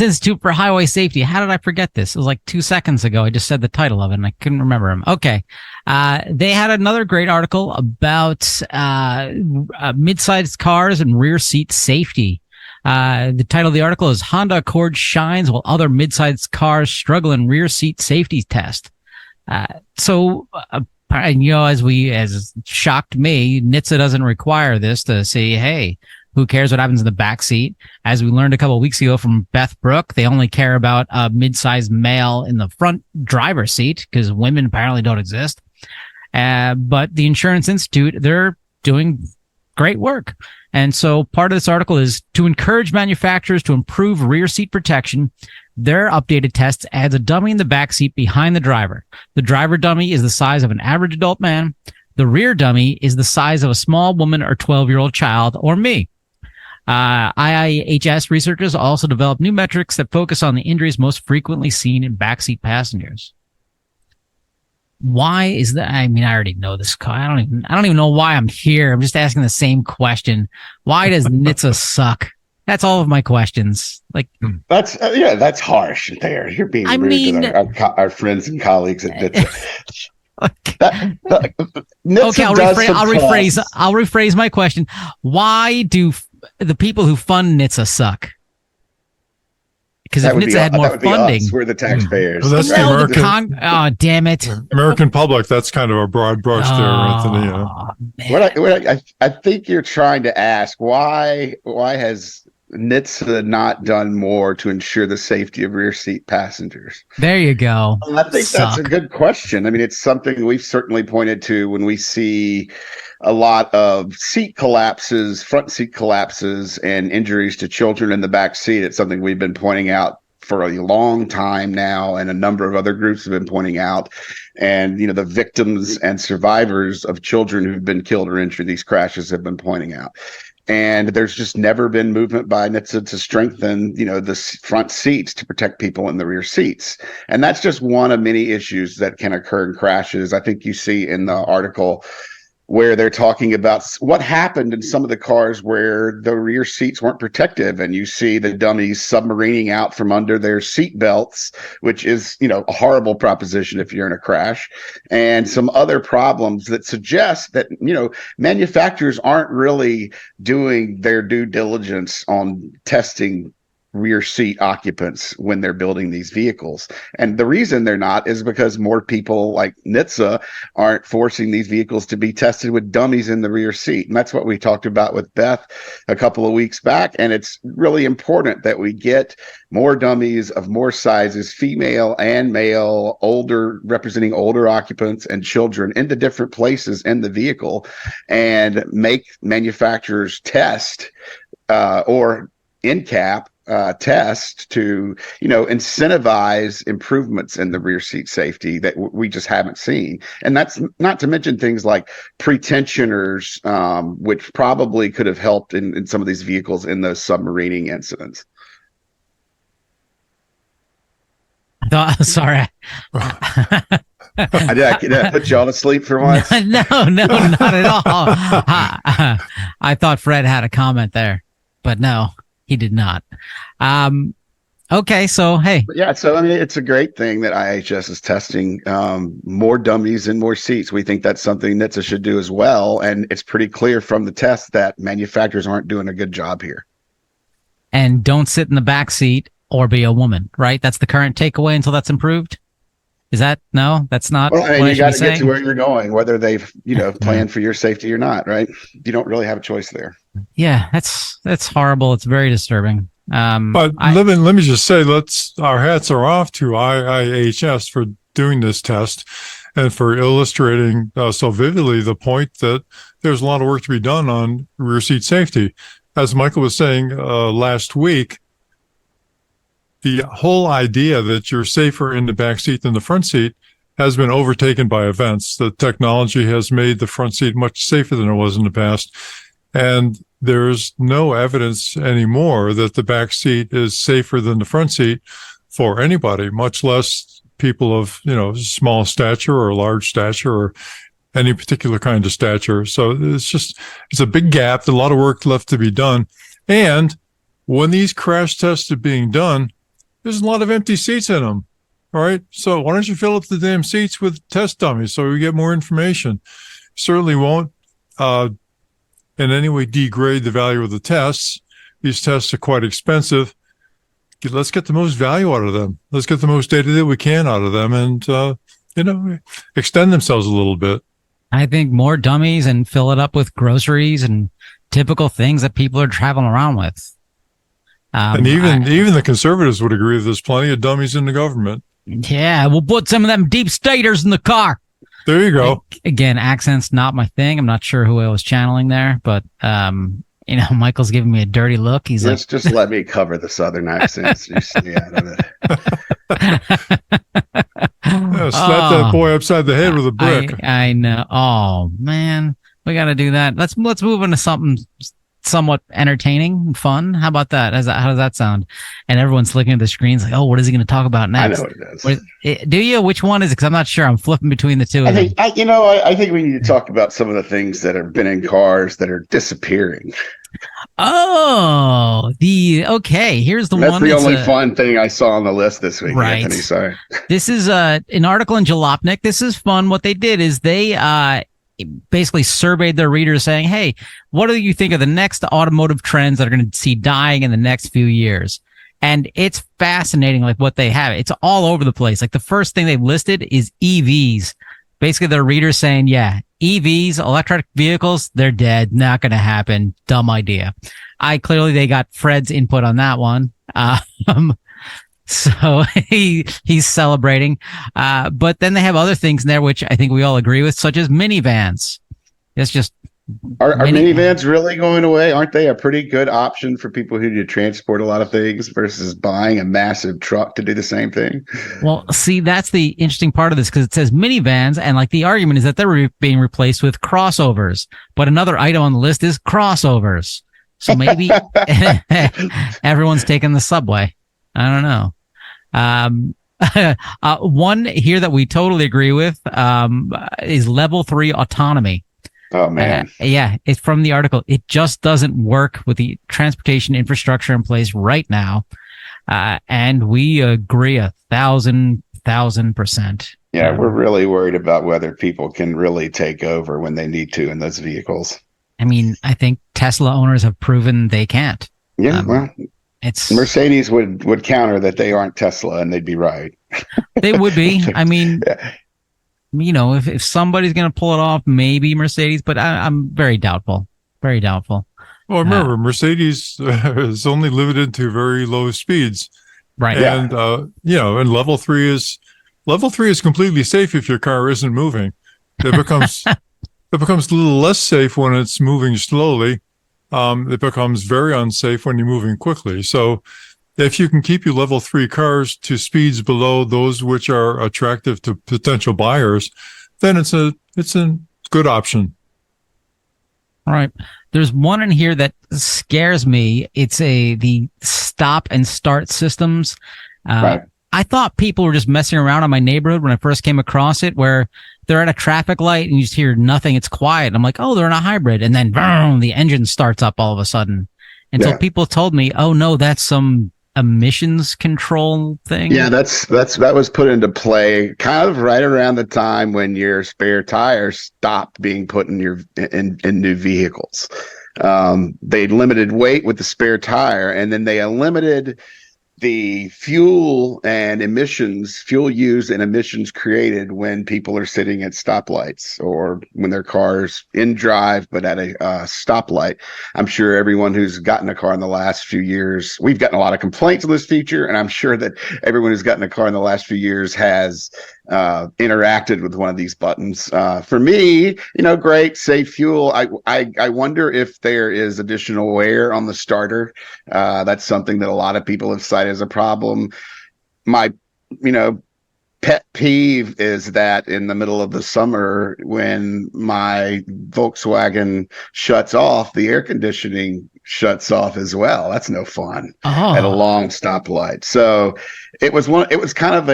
Institute for Highway Safety. How did I forget this? It was like 2 seconds ago. I just said the title of it and I couldn't remember him. Okay. They had another great article about mid-sized cars and rear seat safety. The title of the article is Honda Accord shines while other mid-sized cars struggle in rear seat safety test. As shocked me, NHTSA doesn't require this to say, hey, who cares what happens in the back seat? As we learned a couple of weeks ago from Beth Brook, they only care about a mid-sized male in the front driver's seat because women apparently don't exist. But the Insurance Institute, they're doing great work. And so part of this article is to encourage manufacturers to improve rear seat protection. Their updated test adds a dummy in the back seat behind the driver. The driver dummy is the size of an average adult man. The rear dummy is the size of a small woman or 12-year-old child or me. IIHS researchers also developed new metrics that focus on the injuries most frequently seen in backseat passengers. Why is that? I mean, I already know this. I don't even know why I'm here. I'm just asking the same question. Why does NHTSA suck? That's all of my questions. Like that's harsh there. You're being rude to our friends and colleagues at NHTSA. Okay, I'll rephrase my question. Why do the people who fund NHTSA suck? Because if NHTSA had more funding, we're the taxpayers. Well, that's the American. Oh, damn it! American public. That's kind of a broad brush there, Anthony. What I think you're trying to ask, why has NHTSA not done more to ensure the safety of rear seat passengers? There you go. I think that's a good question. I mean, it's something we've certainly pointed to when we see a lot of seat collapses, front seat collapses, and injuries to children in the back seat. It's something we've been pointing out for a long time now, and a number of other groups have been pointing out. And, the victims and survivors of children who've been killed or injured in these crashes have been pointing out. And there's just never been movement by NHTSA to strengthen, the front seats to protect people in the rear seats. And that's just one of many issues that can occur in crashes. I think you see in the article where they're talking about what happened in some of the cars where the rear seats weren't protective, and you see the dummies submarining out from under their seat belts, which is, a horrible proposition if you're in a crash, and some other problems that suggest that, manufacturers aren't really doing their due diligence on testing rear seat occupants when they're building these vehicles. And the reason they're not is because more people like NHTSA aren't forcing these vehicles to be tested with dummies in the rear seat. And that's what we talked about with Beth a couple of weeks back. And it's really important that we get more dummies of more sizes, female and male, representing older occupants and children, into different places in the vehicle, and make manufacturers test or in-cap test to, incentivize improvements in the rear seat safety that we just haven't seen. And that's not to mention things like pre-tensioners, which probably could have helped in some of these vehicles in those submarining incidents. Sorry. Did I put you all to sleep for once? No, not at all. I thought Fred had a comment there, but no. He did not. Okay, so hey. Yeah, so I mean, it's a great thing that IIHS is testing more dummies and more seats. We think that's something NHTSA should do as well. And it's pretty clear from the test that manufacturers aren't doing a good job here. And don't sit in the back seat or be a woman, right? That's the current takeaway until that's improved? Is that no? That's not. Well, and you got to get to where you're going, whether they've planned for your safety or not, right? You don't really have a choice there. Yeah, that's horrible. It's very disturbing. But let me just say, our hats are off to IIHS for doing this test and for illustrating so vividly the point that there's a lot of work to be done on rear seat safety. As Michael was saying last week, the whole idea that you're safer in the back seat than the front seat has been overtaken by events. The technology has made the front seat much safer than it was in the past. And there's no evidence anymore that the back seat is safer than the front seat for anybody, much less people of, small stature or large stature or any particular kind of stature. So it's a big gap, a lot of work left to be done. And when these crash tests are being done, there's a lot of empty seats in them. All right. So why don't you fill up the damn seats with test dummies so we get more information? Certainly won't in any way degrade the value of the tests. These tests are quite expensive. Let's get the most value out of them. Let's get the most data that we can out of them and, extend themselves a little bit. I think more dummies and fill it up with groceries and typical things that people are traveling around with. And even the conservatives would agree that there's plenty of dummies in the government. Yeah, we'll put some of them deep staters in the car. There you go. Again, accent's not my thing. I'm not sure who I was channeling there, but Michael's giving me a dirty look. He's just let me cover the Southern accents. You stay out of it. Slap that boy upside the head with a brick. I know. Oh man, we got to do that. Let's move into something somewhat entertaining and fun. How about that? How does that sound? And everyone's looking at the screens like, oh, what is he going to talk about next? I know what it is. Do you? Which one is it? Because I'm not sure. I'm flipping between the two of them. I think we need to talk about some of the things that have been in cars that are disappearing. Oh, here's the That's one. The only fun thing I saw on the list this week, right. Anthony. Sorry. This is an article in Jalopnik. This is fun. What they did is they basically surveyed their readers saying, hey, what do you think of the next automotive trends that are going to see dying in the next few years? And it's fascinating, like what they have. It's all over the place. Like the first thing they've listed is EVs. Basically, their readers saying, yeah, EVs, electric vehicles, they're dead. Not going to happen. Dumb idea. They got Fred's input on that one. So he's celebrating. But then they have other things in there, which I think we all agree with, such as minivans. It's just. Are minivans really going away? Aren't they a pretty good option for people who need to transport a lot of things versus buying a massive truck to do the same thing? Well, see, that's the interesting part of this, because it says minivans, and like the argument is that they're being replaced with crossovers. But another item on the list is crossovers. So maybe everyone's taking the subway. I don't know. One here that we totally agree with is level 3 autonomy. Oh, man. It's from the article. It just doesn't work with the transportation infrastructure in place right now. And we agree 1,000%. Yeah, we're really worried about whether people can really take over when they need to in those vehicles. I mean, I think Tesla owners have proven they can't. Yeah, it's Mercedes would counter that they aren't Tesla, and they'd be right. They would be. I mean, if somebody's going to pull it off, maybe Mercedes, but I'm very doubtful. Very doubtful. Well, remember, Mercedes is only limited to very low speeds. Right. And, and level 3 is completely safe if your car isn't moving. It becomes a little less safe when it's moving slowly. It becomes very unsafe when you're moving quickly. So if you can keep your level 3 cars to speeds below those which are attractive to potential buyers, then it's a good option. All right. There's one in here that scares me. It's the stop and start systems. Right. I thought people were just messing around in my neighborhood when I first came across it, where they're at a traffic light and you just hear nothing. It's quiet. I'm like, oh, they're in a hybrid. And then boom, the engine starts up all of a sudden. And so people told me, oh, no, that's some emissions control thing. Yeah, that was put into play kind of right around the time when your spare tires stopped being put in in new vehicles. They limited weight with the spare tire, and then they limited the fuel used and emissions created when people are sitting at stoplights or when their car's in drive but at a stoplight. I'm sure everyone who's gotten a car in the last few years, we've gotten a lot of complaints on this feature, and I'm sure that everyone who's gotten a car in the last few years has interacted with one of these buttons. For me, great, save fuel. I wonder if there is additional wear on the starter. That's something that a lot of people have cited as a problem. My, pet peeve is that in the middle of the summer, when my Volkswagen shuts off, the air conditioning shuts off as well. That's no fun at a long stoplight. So it was kind of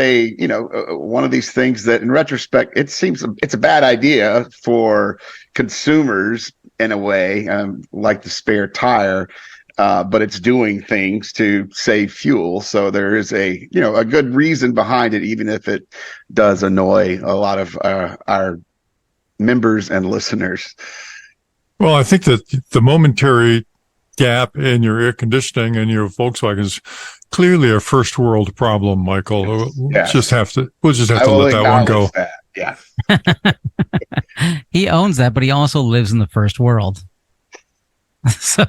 one of these things that in retrospect, it's a bad idea for consumers in a way, like the spare tire. But it's doing things to save fuel. So there is a good reason behind it, even if it does annoy a lot of our members and listeners. Well, I think that the momentary gap in your air conditioning and your Volkswagen is clearly a first world problem, Michael. We'll just have to let that one go. That. Yeah. He owns that, but he also lives in the first world. So,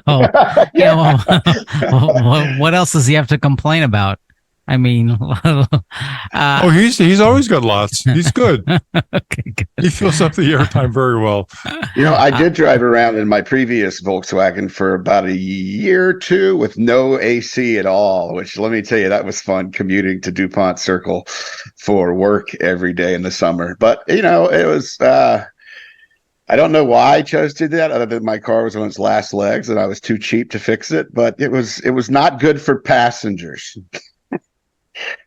what else does he have to complain about? I mean, he's always got lots. He's good. Okay, good. He fills up the airtime very well. I did drive around in my previous Volkswagen for about a year or two with no AC at all, which let me tell you, that was fun commuting to DuPont Circle for work every day in the summer. But, it was, I don't know why I chose to do that, other than my car was on its last legs and I was too cheap to fix it. But it was not good for passengers.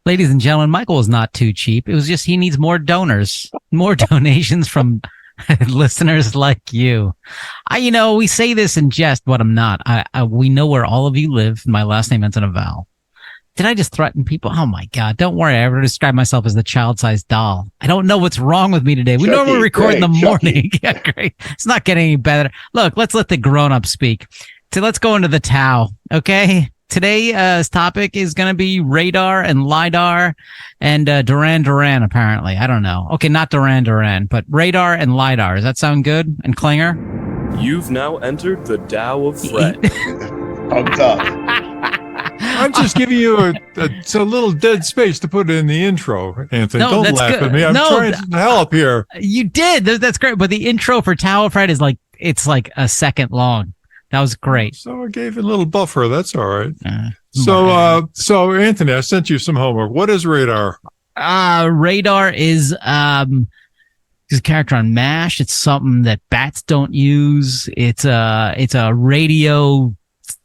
Ladies and gentlemen, Michael was not too cheap. It was just he needs more donors, more donations from listeners like you. We say this in jest, but I'm not. We know where all of you live. My last name ends in a vowel. Did I just threaten people? Oh my God. Don't worry. I ever describe myself as the child-sized doll. I don't know what's wrong with me today. We normally record in the morning. Yeah, great. It's not getting any better. Look, let's let the grown-ups speak. So let's go into the Tao. Okay. Today's topic is going to be radar and lidar and Duran, apparently. I don't know. Okay, not Duran, but radar and lidar. Does that sound good? And Klinger? You've now entered the Tao of Fred. Pumped up. I'm just giving you a little dead space to put it in the intro, Anthony. No, don't laugh good. at me. I'm trying to help here. You did. That's great. But the intro for Tao of Fred is it's like a second long. That was great. So I gave it a little buffer. That's all right. So Anthony, I sent you some homework. What is radar? Radar is a character on MASH. It's something that bats don't use. It's a radio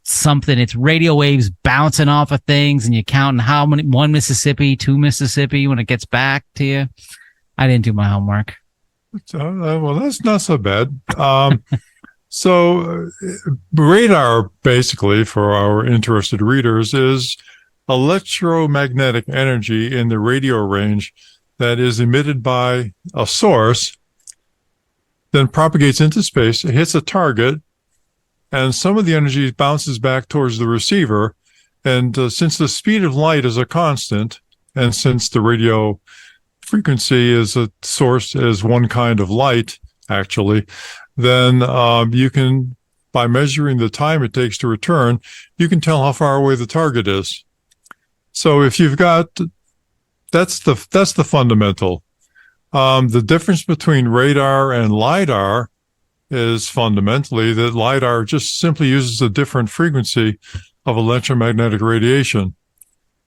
something. It's radio waves bouncing off of things, and you're counting how many, 1 Mississippi, 2 Mississippi when it gets back to you. I didn't do my homework. Well, that's not so bad. So radar, basically, for our interested readers, is electromagnetic energy in the radio range that is emitted by a source, then propagates into space, it hits a target, and some of the energy bounces back towards the receiver. And since the speed of light is a constant, and since the radio frequency is a source, is one kind of light, actually, then you can, by measuring the time it takes to return, you can tell how far away the target is. So if you've got, that's the fundamental. The difference between radar and lidar is fundamentally that lidar just simply uses a different frequency of electromagnetic radiation.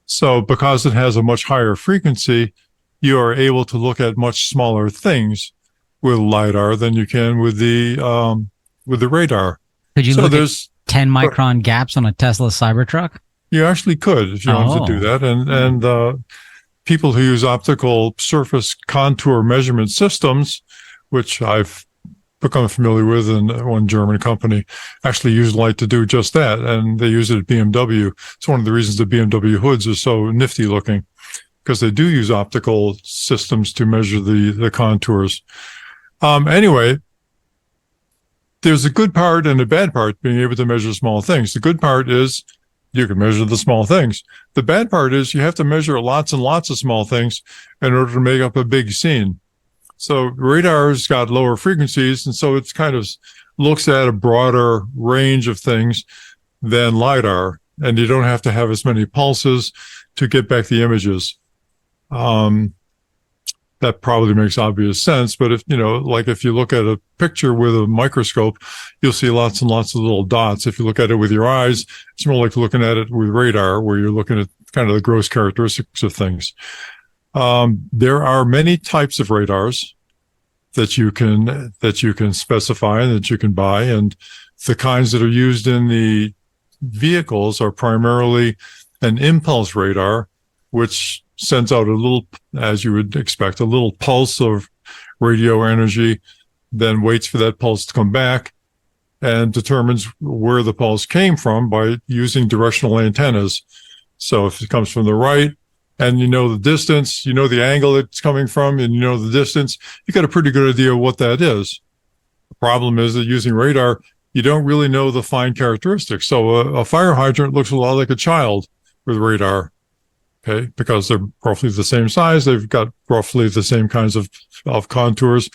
So because it has a much higher frequency, you are able to look at much smaller things with lidar than you can with the radar. Could you look at 10 micron gaps on a Tesla Cybertruck? You actually could if you wanted to do that. And people who use optical surface contour measurement systems, which I've become familiar with, and one German company actually used light to do just that. And they use it at BMW. It's one of the reasons the BMW hoods are so nifty looking, because they do use optical systems to measure the contours. Anyway, there's a good part and a bad part being able to measure small things. The good part is you can measure the small things. The bad part is you have to measure lots and lots of small things in order to make up a big scene. So radar's got lower frequencies, and so it kind of looks at a broader range of things than lidar, and you don't have to have as many pulses to get back the images. That probably makes obvious sense, but if you look at a picture with a microscope, you'll see lots and lots of little dots. If you look at it with your eyes, it's more like looking at it with radar, where you're looking at kind of the gross characteristics of things. There are many types of radars that you can specify and that you can buy, and the kinds that are used in the vehicles are primarily an impulse radar, which sends out a little, as you would expect, a little pulse of radio energy, then waits for that pulse to come back and determines where the pulse came from by using directional antennas. So if it comes from the right, and you know the distance, you know the angle it's coming from, and you know the distance, you got a pretty good idea of what that is. The problem is that using radar, you don't really know the fine characteristics. So a fire hydrant looks a lot like a child with radar, okay, because they're roughly the same size. They've got roughly the same kinds of contours.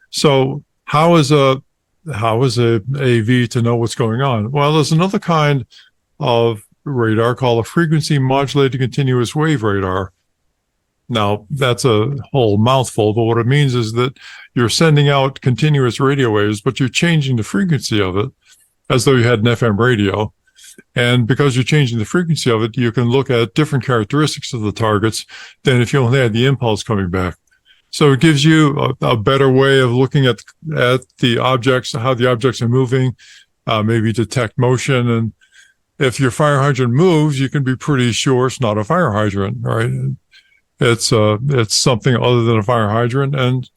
So how is a AV to know what's going on? Well, there's another kind of radar called a frequency modulated continuous wave radar. Now, that's a whole mouthful, but what it means is that you're sending out continuous radio waves, but you're changing the frequency of it as though you had an FM radio. And because you're changing the frequency of it, you can look at different characteristics of the targets than if you only had the impulse coming back. So it gives you a better way of looking at the objects, how the objects are moving, maybe detect motion. And if your fire hydrant moves, you can be pretty sure it's not a fire hydrant, right? It's something other than a fire hydrant. And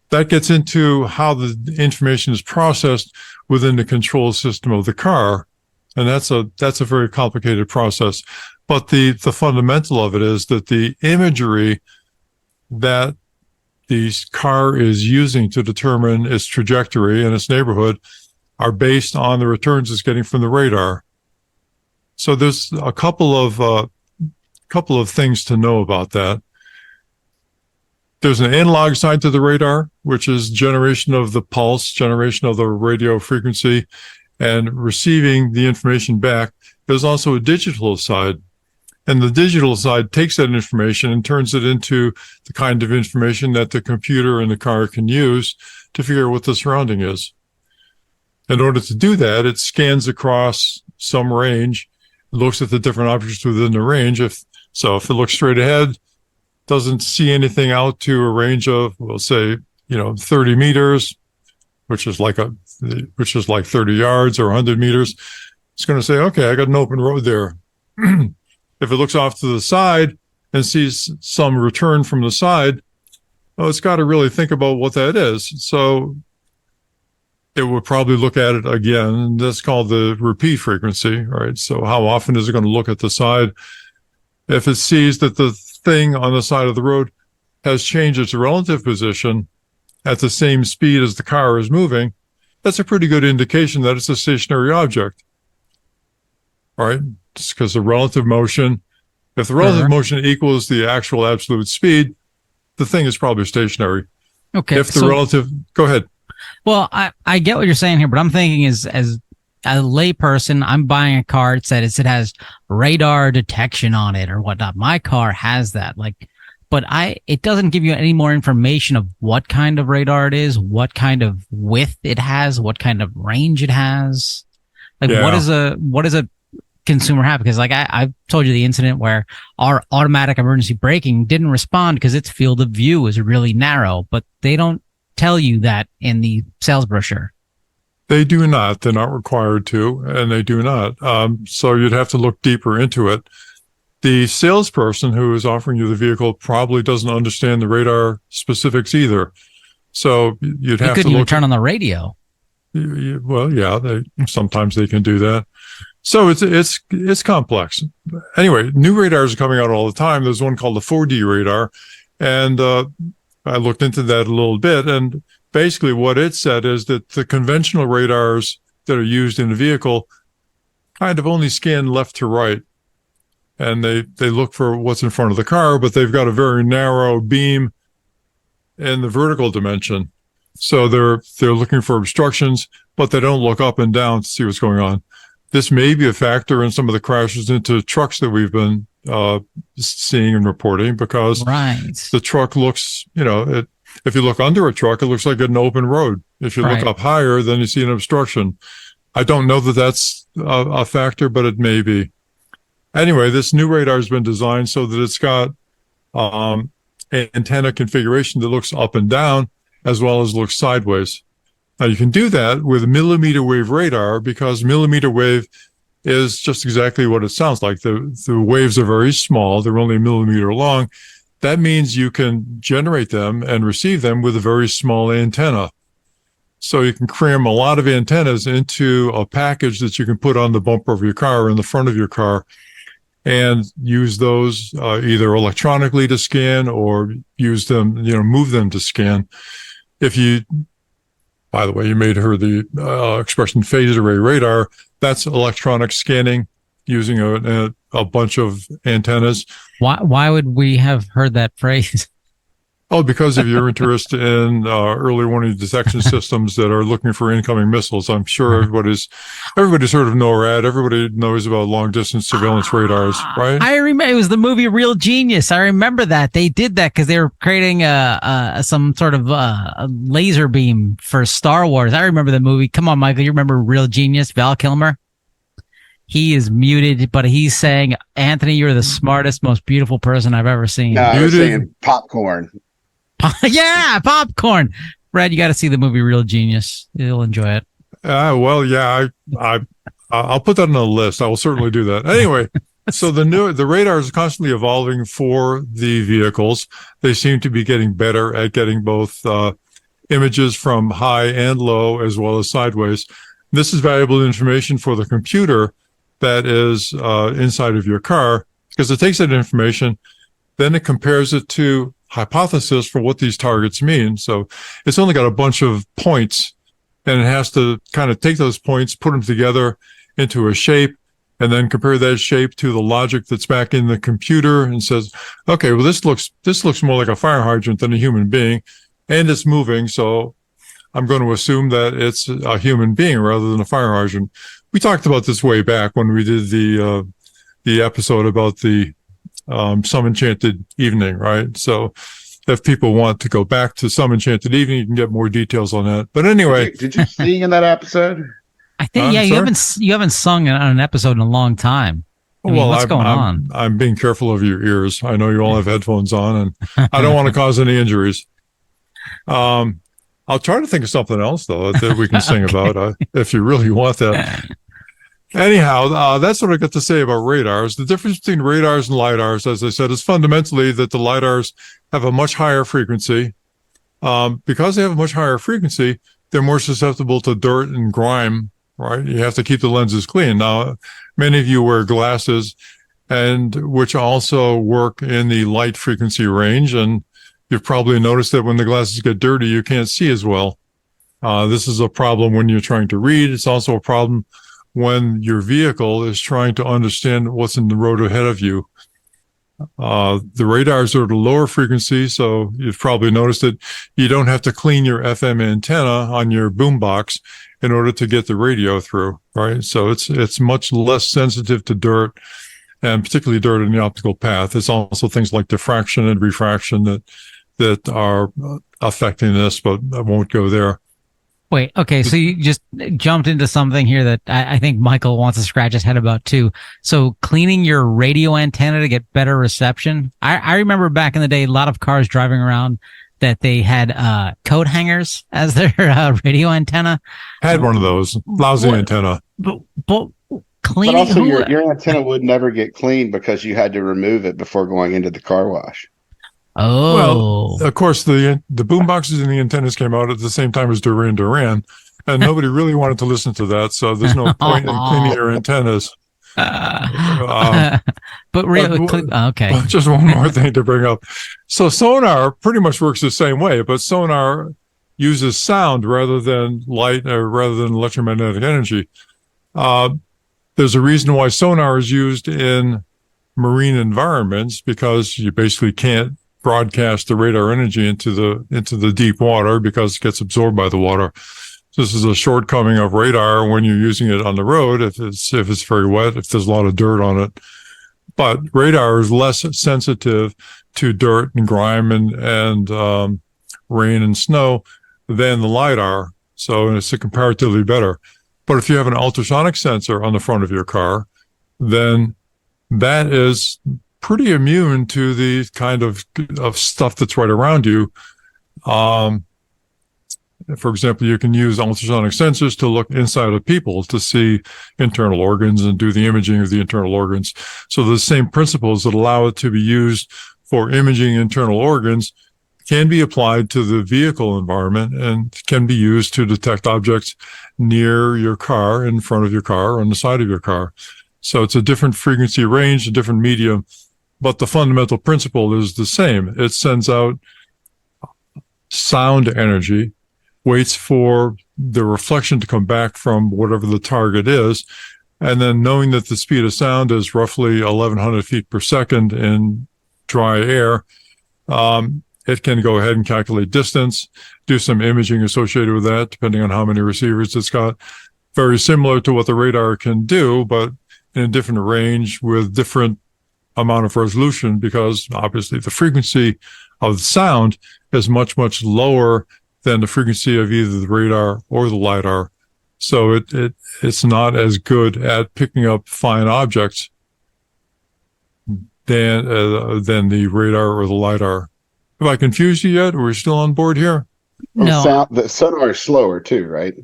that gets into how the information is processed within the control system of the car. And that's a very complicated process. But the fundamental of it is that the imagery that the car is using to determine its trajectory and its neighborhood are based on the returns it's getting from the radar. So there's a couple of things to know about that. There's an analog side to the radar, which is generation of the pulse, generation of the radio frequency, and receiving the information back. There's also a digital side. And the digital side takes that information and turns it into the kind of information that the computer in the car can use to figure out what the surrounding is. In order to do that, it scans across some range, looks at the different objects within the range. If it looks straight ahead, doesn't see anything out to a range of, we'll say, 30 meters, which is like 30 yards or 100 meters, it's going to say, okay, I got an open road there. If it looks off to the side and sees some return from the side, it's got to really think about what that is. So it would probably look at it again. That's called the repeat frequency, right? So how often is it going to look at the side? If it sees that the thing on the side of the road has changed its relative position at the same speed as the car is moving, that's a pretty good indication that it's a stationary object, right? Just because the relative motion, if the relative motion equals the actual absolute speed, the thing is probably stationary. Okay. If the relative, go ahead. Well, I get what you're saying here, but I'm thinking as a layperson, I'm buying a car. It says it has radar detection on it or whatnot. My car has that. But it doesn't give you any more information of what kind of radar it is, what kind of width it has, what kind of range it has. What is a consumer have? Because I've told you the incident where our automatic emergency braking didn't respond because its field of view is really narrow, but they don't tell you that in the sales brochure. They do not. They're not required to, and they do not. So you'd have to look deeper into it. The salesperson who is offering you the vehicle probably doesn't understand the radar specifics either. So you'd have to couldn't even look. Turn on the radio. Well, yeah, sometimes they can do that. So it's complex. Anyway, new radars are coming out all the time. There's one called the 4D radar, and I looked into that a little bit. And basically, what it said is that the conventional radars that are used in the vehicle kind of only scan left to right, and they look for what's in front of the car, but they've got a very narrow beam in the vertical dimension. So they're looking for obstructions, but they don't look up and down to see what's going on. This may be a factor in some of the crashes into trucks that we've been seeing and reporting, because the truck looks, if you look under a truck, it looks like an open road. If you look up higher, then you see an obstruction. I don't know that that's a factor, but it may be. Anyway, this new radar has been designed so that it's got antenna configuration that looks up and down as well as looks sideways. Now, you can do that with millimeter wave radar because millimeter wave is just exactly what it sounds like. The waves are very small. They're only a millimeter long. That means you can generate them and receive them with a very small antenna. So you can cram a lot of antennas into a package that you can put on the bumper of your car or in the front of your car and use those either electronically to scan or use them, move them to scan. By the way, you may have heard the expression phased array radar. That's electronic scanning using a bunch of antennas. Why would we have heard that phrase? Oh, because of your interest in early warning detection systems that are looking for incoming missiles. I'm sure everybody's heard of NORAD. Everybody knows about long distance surveillance radars, right? I remember it was the movie Real Genius. I remember that they did that because they were creating some sort of a laser beam for Star Wars. I remember the movie. Come on, Michael, you remember Real Genius? Val Kilmer. He is muted, but he's saying, "Anthony, you're the smartest, most beautiful person I've ever seen." No, I was saying popcorn. Yeah, popcorn. Brad, you got to see the movie Real Genius. You'll enjoy it. Well, yeah, I'll put that on the list. I will certainly do that. Anyway, so the radar is constantly evolving for the vehicles. They seem to be getting better at getting both images from high and low as well as sideways. This is valuable information for the computer that is inside of your car, because it takes that information, then it compares it to hypothesis for what these targets mean. So it's only got a bunch of points, and it has to kind of take those points, put them together into a shape, and then compare that shape to the logic that's back in the computer and says, okay, well, this looks more like a fire hydrant than a human being, and it's moving, so I'm going to assume that it's a human being rather than a fire hydrant. We talked about this way back when we did the episode about the Some Enchanted Evening, right? So if people want to go back to Some Enchanted Evening, you can get more details on that. But anyway, did you sing in that episode? I think you haven't sung on an episode in a long time. What's going on? I'm being careful of your ears. I know you all have headphones on, and I don't want to cause any injuries. I'll try to think of something else though that we can sing about if you really want that. Anyhow, that's what I got to say about radars. The difference between radars and lidars, as I said, is fundamentally that the lidars have a much higher frequency. Because they have a much higher frequency, they're more susceptible to dirt and grime, right? You have to keep the lenses clean. Now, many of you wear glasses, and which also work in the light frequency range. And you've probably noticed that when the glasses get dirty, you can't see as well. This is a problem when you're trying to read. It's also a problem when your vehicle is trying to understand what's in the road ahead of you. The radars are at a lower frequency, so you've probably noticed that you don't have to clean your FM antenna on your boombox in order to get the radio through, right? So it's much less sensitive to dirt, and particularly dirt in the optical path. It's also things like diffraction and refraction that are affecting this, but I won't go there. Wait, okay, so you just jumped into something here that I think Michael wants to scratch his head about too. So cleaning your radio antenna to get better reception. I remember back in the day, a lot of cars driving around that they had coat hangers as their radio antenna. I had one of those. Lousy antenna. But cleaning... But also your antenna would never get cleaned because you had to remove it before going into the car wash. Oh, well, of course, the boom boxes and the antennas came out at the same time as Duran Duran, and nobody really wanted to listen to that. So there's no point in cleaning your antennas. But really, okay. Just one more thing to bring up. So sonar pretty much works the same way, but sonar uses sound rather than light or rather than electromagnetic energy. There's a reason why sonar is used in marine environments, because you basically can't broadcast the radar energy into the deep water because it gets absorbed by the water. This is a shortcoming of radar when you're using it on the road, if it's very wet, if there's a lot of dirt on it. But radar is less sensitive to dirt and grime and rain and snow than the lidar, so it's comparatively better. But if you have an ultrasonic sensor on the front of your car, then that is pretty immune to the kind of stuff that's right around you. For example, you can use ultrasonic sensors to look inside of people to see internal organs and do the imaging of the internal organs. So the same principles that allow it to be used for imaging internal organs can be applied to the vehicle environment and can be used to detect objects near your car, in front of your car, or on the side of your car. So it's a different frequency range, a different medium, but the fundamental principle is the same. It sends out sound energy, waits for the reflection to come back from whatever the target is, and then knowing that the speed of sound is roughly 1,100 feet per second in dry air, it can go ahead and calculate distance, do some imaging associated with that, depending on how many receivers it's got. Very similar to what the radar can do, but in a different range with different amount of resolution, because obviously the frequency of the sound is much, much lower than the frequency of either the radar or the lidar. So it's not as good at picking up fine objects than the radar or the lidar. Have I confused you yet? Or are we still on board here? No. The sonar is slower too, right?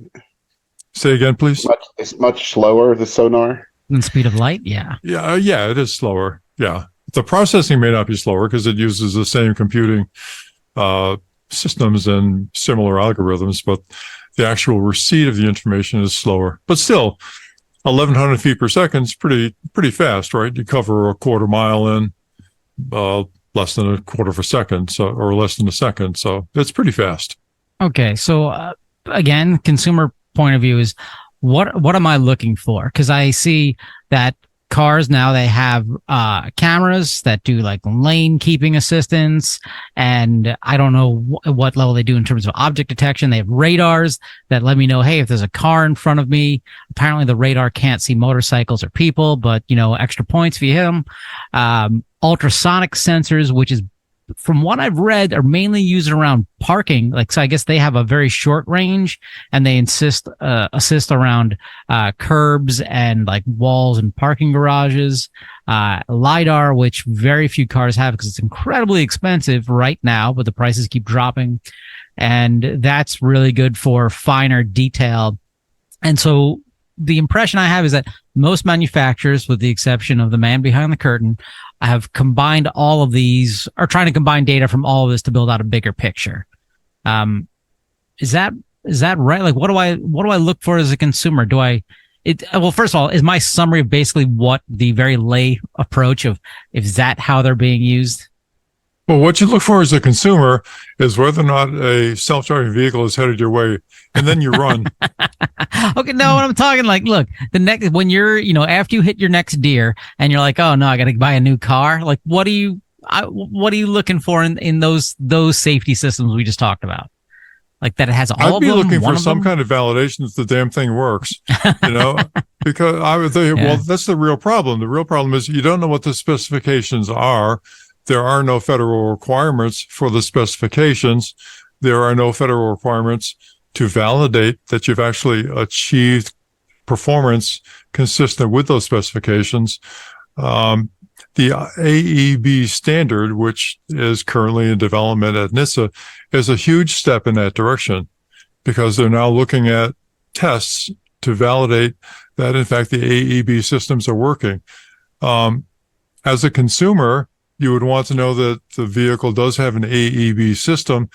Say again, please. It's much slower, the sonar. The speed of light. Yeah. Yeah, it is slower. Yeah. The processing may not be slower because it uses the same computing systems and similar algorithms, but the actual receipt of the information is slower. But still, 1,100 feet per second is pretty fast, right? You cover a quarter mile in less than a quarter of a second, or less than a second. So it's pretty fast. Okay. So again, consumer point of view is what am I looking for? Because I see that cars now, they have cameras that do like lane keeping assistance, and I don't know what level they do in terms of object detection. They have radars that let me know, hey, if there's a car in front of me. Apparently the radar can't see motorcycles or people, but extra points if you hit them. Ultrasonic sensors, which is, from what I've read, are mainly used around parking. So I guess they have a very short range, and they assist around curbs and like walls and parking garages. LiDAR, which very few cars have because it's incredibly expensive right now, but the prices keep dropping. And that's really good for finer detail. And so the impression I have is that most manufacturers, with the exception of the man behind the curtain, have combined all of these, are trying to combine data from all of this to build out a bigger picture. Is that right? Like, what do I look for as a consumer? Well, first of all, is my summary of basically what the very lay approach of, is that how they're being used? Well, what you look for as a consumer is whether or not a self-driving vehicle is headed your way, and then you run. Okay, no, what I'm talking, like, look, when you're, after you hit your next deer and you're like, oh no, I got to buy a new car. Like, what are you looking for in those safety systems we just talked about? Like that it has all of them. I'd be looking for some kind of validation that the damn thing works, because I would think, well, that's the real problem. The real problem is you don't know what the specifications are. There are no federal requirements for the specifications. There are no federal requirements to validate that you've actually achieved performance consistent with those specifications. The AEB standard, which is currently in development at NHTSA, is a huge step in that direction, because they're now looking at tests to validate that, in fact, the AEB systems are working. As a consumer, you would want to know that the vehicle does have an AEB system,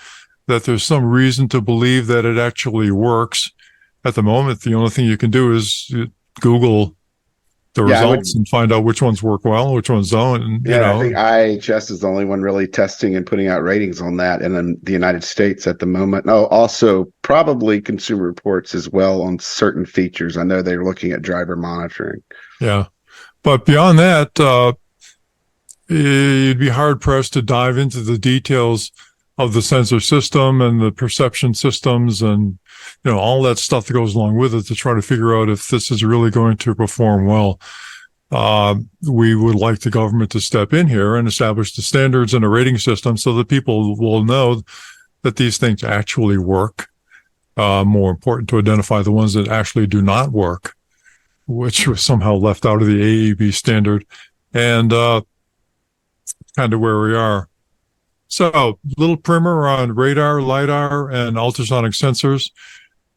that there's some reason to believe that it actually works. At the moment, the only thing you can do is Google the results and find out which ones work well, which ones don't. And, I think IIHS is the only one really testing and putting out ratings on that in the United States at the moment. Oh, also probably Consumer Reports as well on certain features. I know they're looking at driver monitoring. Yeah. But beyond that, you'd be hard pressed to dive into the details of the sensor system and the perception systems and, all that stuff that goes along with it to try to figure out if this is really going to perform well. We would like the government to step in here and establish the standards and a rating system so that people will know that these things actually work. More important, to identify the ones that actually do not work, which was somehow left out of the AEB standard, and kind of where we are. So, little primer on radar, LiDAR, and ultrasonic sensors.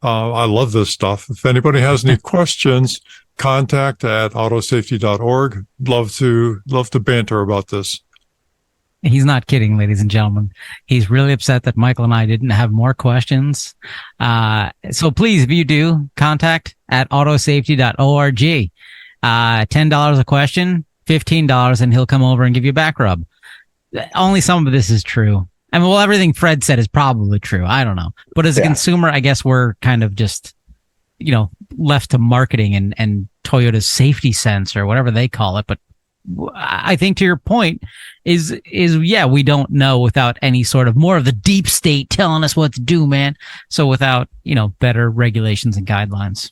I love this stuff. If anybody has any questions, contact at autosafety.org. Love to banter about this. He's not kidding, ladies and gentlemen. He's really upset that Michael and I didn't have more questions. So please, if you do, contact at autosafety.org. $10 a question, $15, and he'll come over and give you a back rub. Only some of this is true. I mean, well, everything Fred said is probably true. I don't know. But as a consumer, I guess we're kind of just, left to marketing and Toyota's safety sense or whatever they call it. But I think to your point is we don't know without any sort of more of the deep state telling us what to do, man. So without, better regulations and guidelines.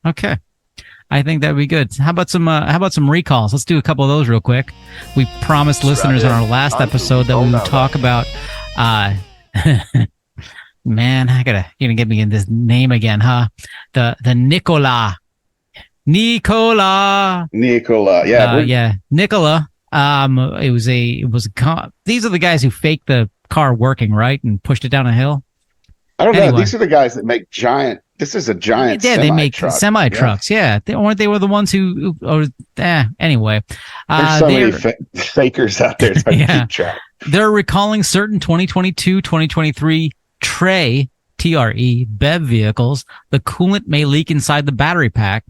Okay. I think that'd be good. How about some recalls? Let's do a couple of those real quick. We promised listeners on our last episode that we would talk about, man, you're gonna get me in this name again, huh? The Nikola. Yeah. Nikola. It was these are the guys who faked the car working, right? And pushed it down a hill. I don't know. Anyway. These are the guys that make giant. This is a giant. Yeah, they make semi-truck. semi trucks. Yeah, they were the ones who. Anyway, there's so many fakers out there trying to keep track. They're recalling certain 2022, 2023 TRE BEV vehicles. The coolant may leak inside the battery pack.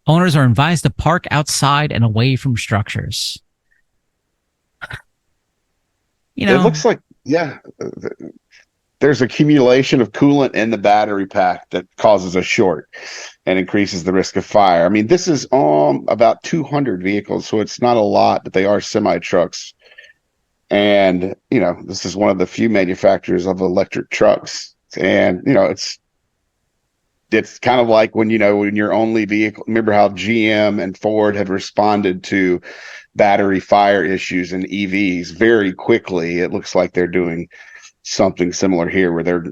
Owners are advised to park outside and away from structures. You know, it looks like there's accumulation of coolant in the battery pack that causes a short and increases the risk of fire. I mean, this is about 200 vehicles, so it's not a lot, but they are semi-trucks. And, this is one of the few manufacturers of electric trucks. And, it's kind of like when your only vehicle, remember how GM and Ford have responded to battery fire issues in EVs very quickly. It looks like they're doing something similar here where they're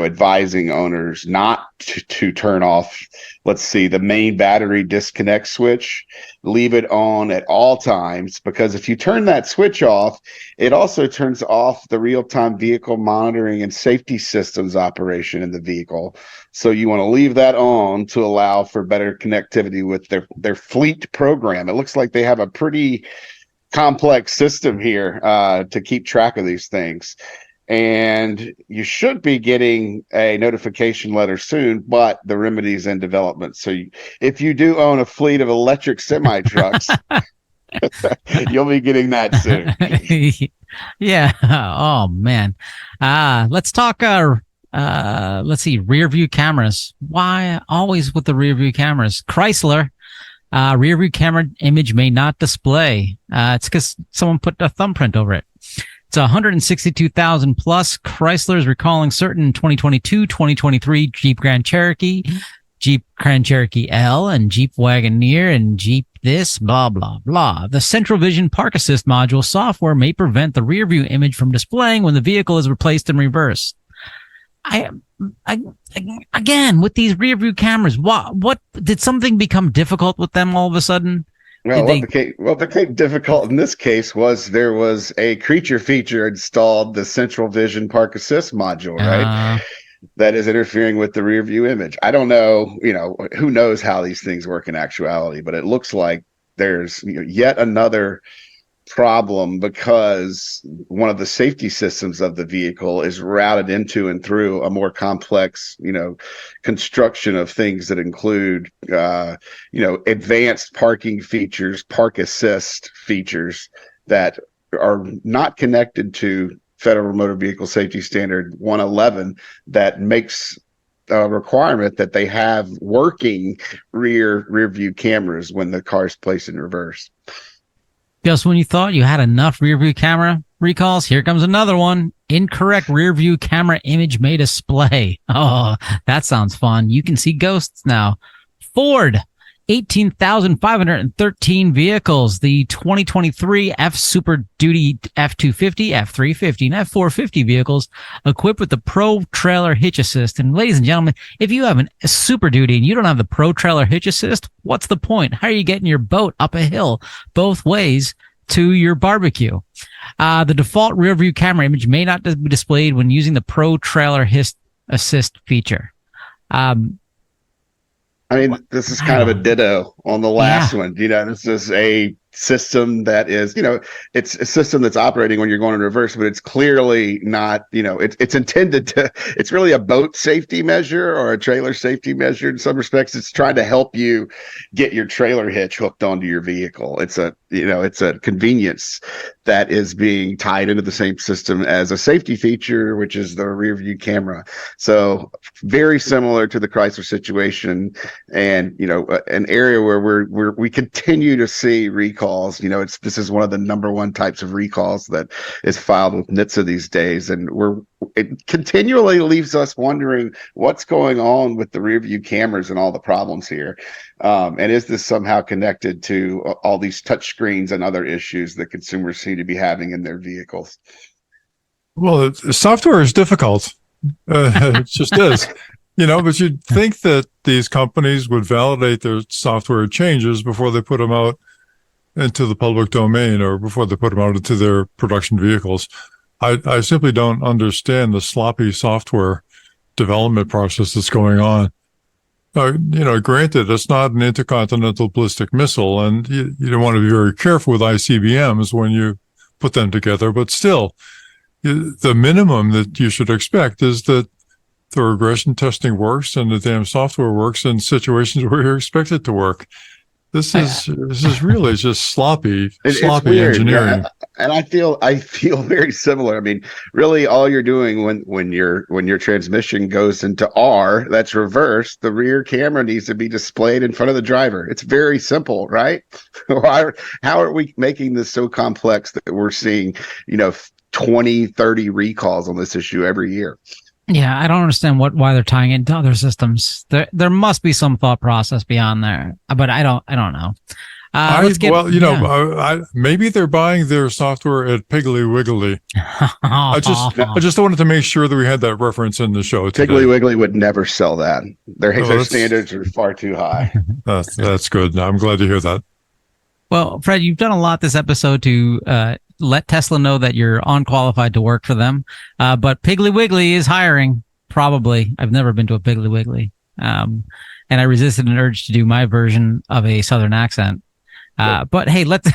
advising owners not to turn off, let's see, the main battery disconnect switch. Leave it on at all times, because if you turn that switch off, it also turns off the real-time vehicle monitoring and safety systems operation in the vehicle. So you want to leave that on to allow for better connectivity with their fleet program. It looks like they have a pretty complex system here to keep track of these things. And you should be getting a notification letter soon, but the remedy's in development. So if you do own a fleet of electric semi-trucks, you'll be getting that soon. Yeah. Oh, man. Let's talk, let's see, rear view cameras. Why always with the rear view cameras? Chrysler, rear view camera image may not display. It's because someone put a thumbprint over it. It's 162,000 plus. Chrysler is recalling certain 2022, 2023 Jeep Grand Cherokee, Jeep Grand Cherokee L, and Jeep Wagoneer, and Jeep this, blah, blah, blah. The Central Vision Park Assist module software may prevent the rear view image from displaying when the vehicle is replaced in reverse. Again, with these rear view cameras, what did something become difficult with them all of a sudden? Well, what became difficult in this case was there was a creature feature installed, the Central Vision Park Assist module, right? That is interfering with the rear view image. I don't know, who knows how these things work in actuality, but it looks like there's yet another problem because one of the safety systems of the vehicle is routed into and through a more complex, construction of things that include, advanced parking features, park assist features that are not connected to Federal Motor Vehicle Safety Standard 111 that makes a requirement that they have working rear view cameras when the car is placed in reverse. Just when you thought you had enough rear view camera recalls, here comes another one. Incorrect rear view camera image may display. Oh, that sounds fun. You can see ghosts now. Ford, 18,513 vehicles. The 2023 F Super Duty F250, F350, and F450 vehicles equipped with the Pro Trailer Hitch Assist. And ladies and gentlemen, if you have a Super Duty and you don't have the Pro Trailer Hitch Assist, what's the point? How are you getting your boat up a hill both ways to your barbecue? The default rear view camera image may not be displayed when using the Pro Trailer Hitch Assist feature. This is kind of a ditto on the last one. This is a system that is, it's a system that's operating when you're going in reverse, but it's clearly not, it's intended to, it's really a boat safety measure or a trailer safety measure. In some respects, it's trying to help you get your trailer hitch hooked onto your vehicle. It's a convenience that is being tied into the same system as a safety feature, which is the rear view camera. So very similar to the Chrysler situation, and an area where we continue to see recalls. This is one of the number one types of recalls that is filed with NHTSA these days, and it continually leaves us wondering what's going on with the rear view cameras and all the problems here. And is this somehow connected to all these touch screens and other issues that consumers seem to be having in their vehicles? Well, the software is difficult. It just is. But you'd think that these companies would validate their software changes before they put them out into the public domain or before they put them out into their production vehicles. I simply don't understand the sloppy software development process that's going on. Granted, it's not an intercontinental ballistic missile, and you don't want to be very careful with ICBMs when you put them together, but still, the minimum that you should expect is that the regression testing works and the damn software works in situations where you expect it to work. This is really just sloppy engineering. And I feel very similar. I mean, really, all you're doing when your transmission goes into R, that's reverse. The rear camera needs to be displayed in front of the driver. It's very simple, right? How are we making this so complex that we're seeing, 20, 30 recalls on this issue every year? Yeah, I don't understand why they're tying it into other systems. There must be some thought process beyond there, but I don't know. Maybe they're buying their software at Piggly Wiggly. I just wanted to make sure that we had that reference in the show today. Piggly Wiggly would never sell that. Their standards are far too high. That's good. I'm glad to hear that. Well, Fred, you've done a lot this episode to let Tesla know that you're unqualified to work for them. But Piggly Wiggly is hiring, probably. I've never been to a Piggly Wiggly. And I resisted an urge to do my version of a Southern accent. But hey, let's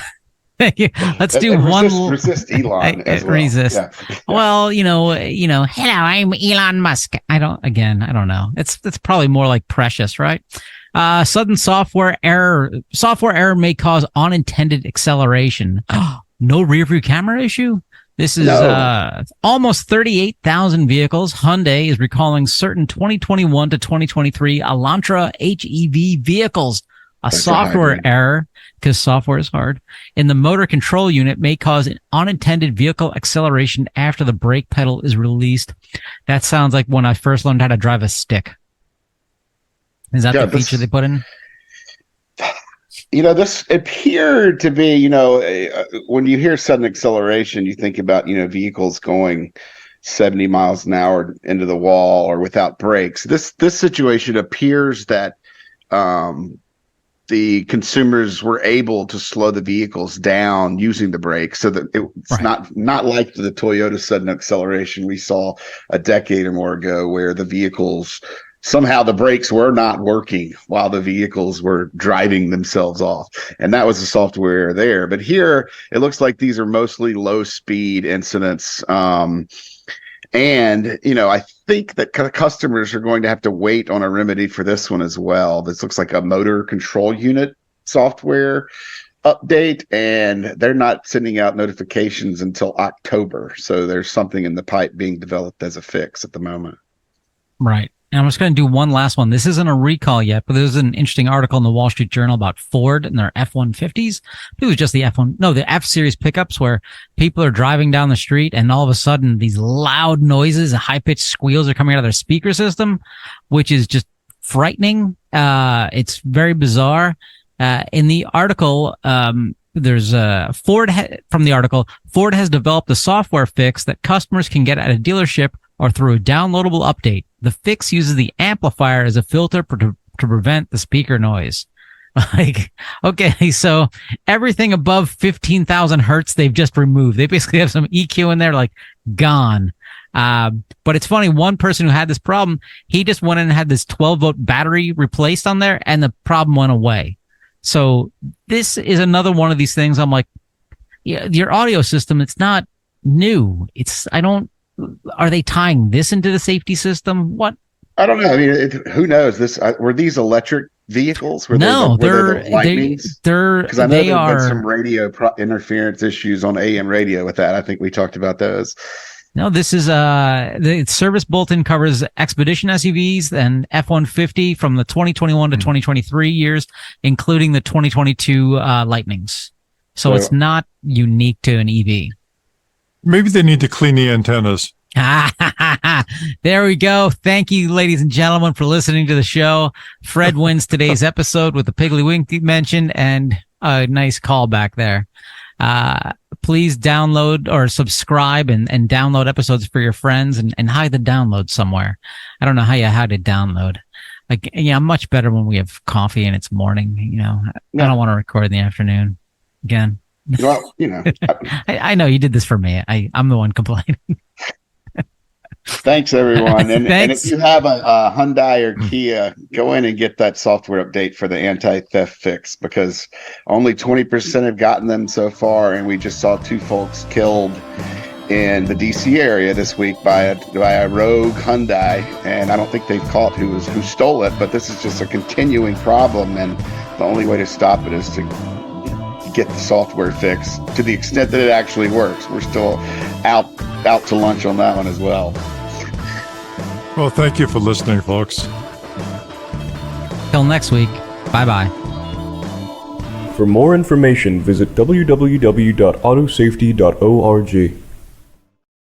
do one. Resist Elon as well. Resist. Yeah. Well, hello, I'm Elon Musk. I don't know. It's probably more like Precious, right? Sudden software error may cause unintended acceleration. No rear view camera issue? This is almost 38,000 vehicles. Hyundai is recalling certain 2021 to 2023 Elantra HEV vehicles. That's software error, because software is hard, in the motor control unit may cause an unintended vehicle acceleration after the brake pedal is released. That sounds like when I first learned how to drive a stick. Is that the feature they put in? This appeared to be, when you hear sudden acceleration, you think about, vehicles going 70 miles an hour into the wall or without brakes. This situation appears that the consumers were able to slow the vehicles down using the brakes, so that it's not like the Toyota sudden acceleration we saw a decade or more ago, where the vehicles somehow the brakes were not working while the vehicles were driving themselves off. And that was the software error there. But here, it looks like these are mostly low-speed incidents. And, I think that customers are going to have to wait on a remedy for this one as well. This looks like a motor control unit software update, and they're not sending out notifications until October. So there's something in the pipe being developed as a fix at the moment. Right. And I'm just going to do one last one. This isn't a recall yet, but there's an interesting article in the Wall Street Journal about Ford and their F-150s. It was just the F-Series pickups, where people are driving down the street and all of a sudden these loud noises and high-pitched squeals are coming out of their speaker system, which is just frightening. It's very bizarre. In the article, there's Ford has developed a software fix that customers can get at a dealership or through a downloadable update. The fix uses the amplifier as a filter to prevent the speaker noise. Okay, so everything above 15,000 hertz, they've just removed. They basically have some EQ in there, gone. But it's funny, one person who had this problem, he just went in and had this 12-volt battery replaced on there, and the problem went away. So this is another one of these things. I'm like, yeah, your audio system, it's not new. Are they tying this into the safety system? What? I don't know. I mean, who knows? Were these electric vehicles? They're Lightnings? Because I know there have been some radio interference issues on AM radio with that. I think we talked about those. No, this is the service bulletin covers Expedition SUVs and F-150 from the 2021 to 2023 years, including the 2022 Lightnings. So it's not unique to an EV. Maybe they need to clean the antennas. There we go. Thank you, ladies and gentlemen, for listening to the show. Fred wins today's episode with the Piggly Wiggly mention and a nice callback there. Please download or subscribe and download episodes for your friends and hide the download somewhere. I don't know how you hide a download. I'm much better when we have coffee and it's morning. I don't want to record in the afternoon again. Well, I know you did this for me. I'm the one complaining. thanks everyone. And Thanks. if you have a Hyundai or Kia, go in and get that software update for the anti-theft fix, because only 20% have gotten them so far. And we just saw 2 folks killed in the DC area this week by a rogue Hyundai, and I don't think they've caught who stole it, but this is just a continuing problem, and the only way to stop it is to get the software fixed to the extent that it actually works. We're still out to lunch on that one as well. Well, thank you for listening, folks. Till next week. Bye-bye. For more information, visit www.autosafety.org.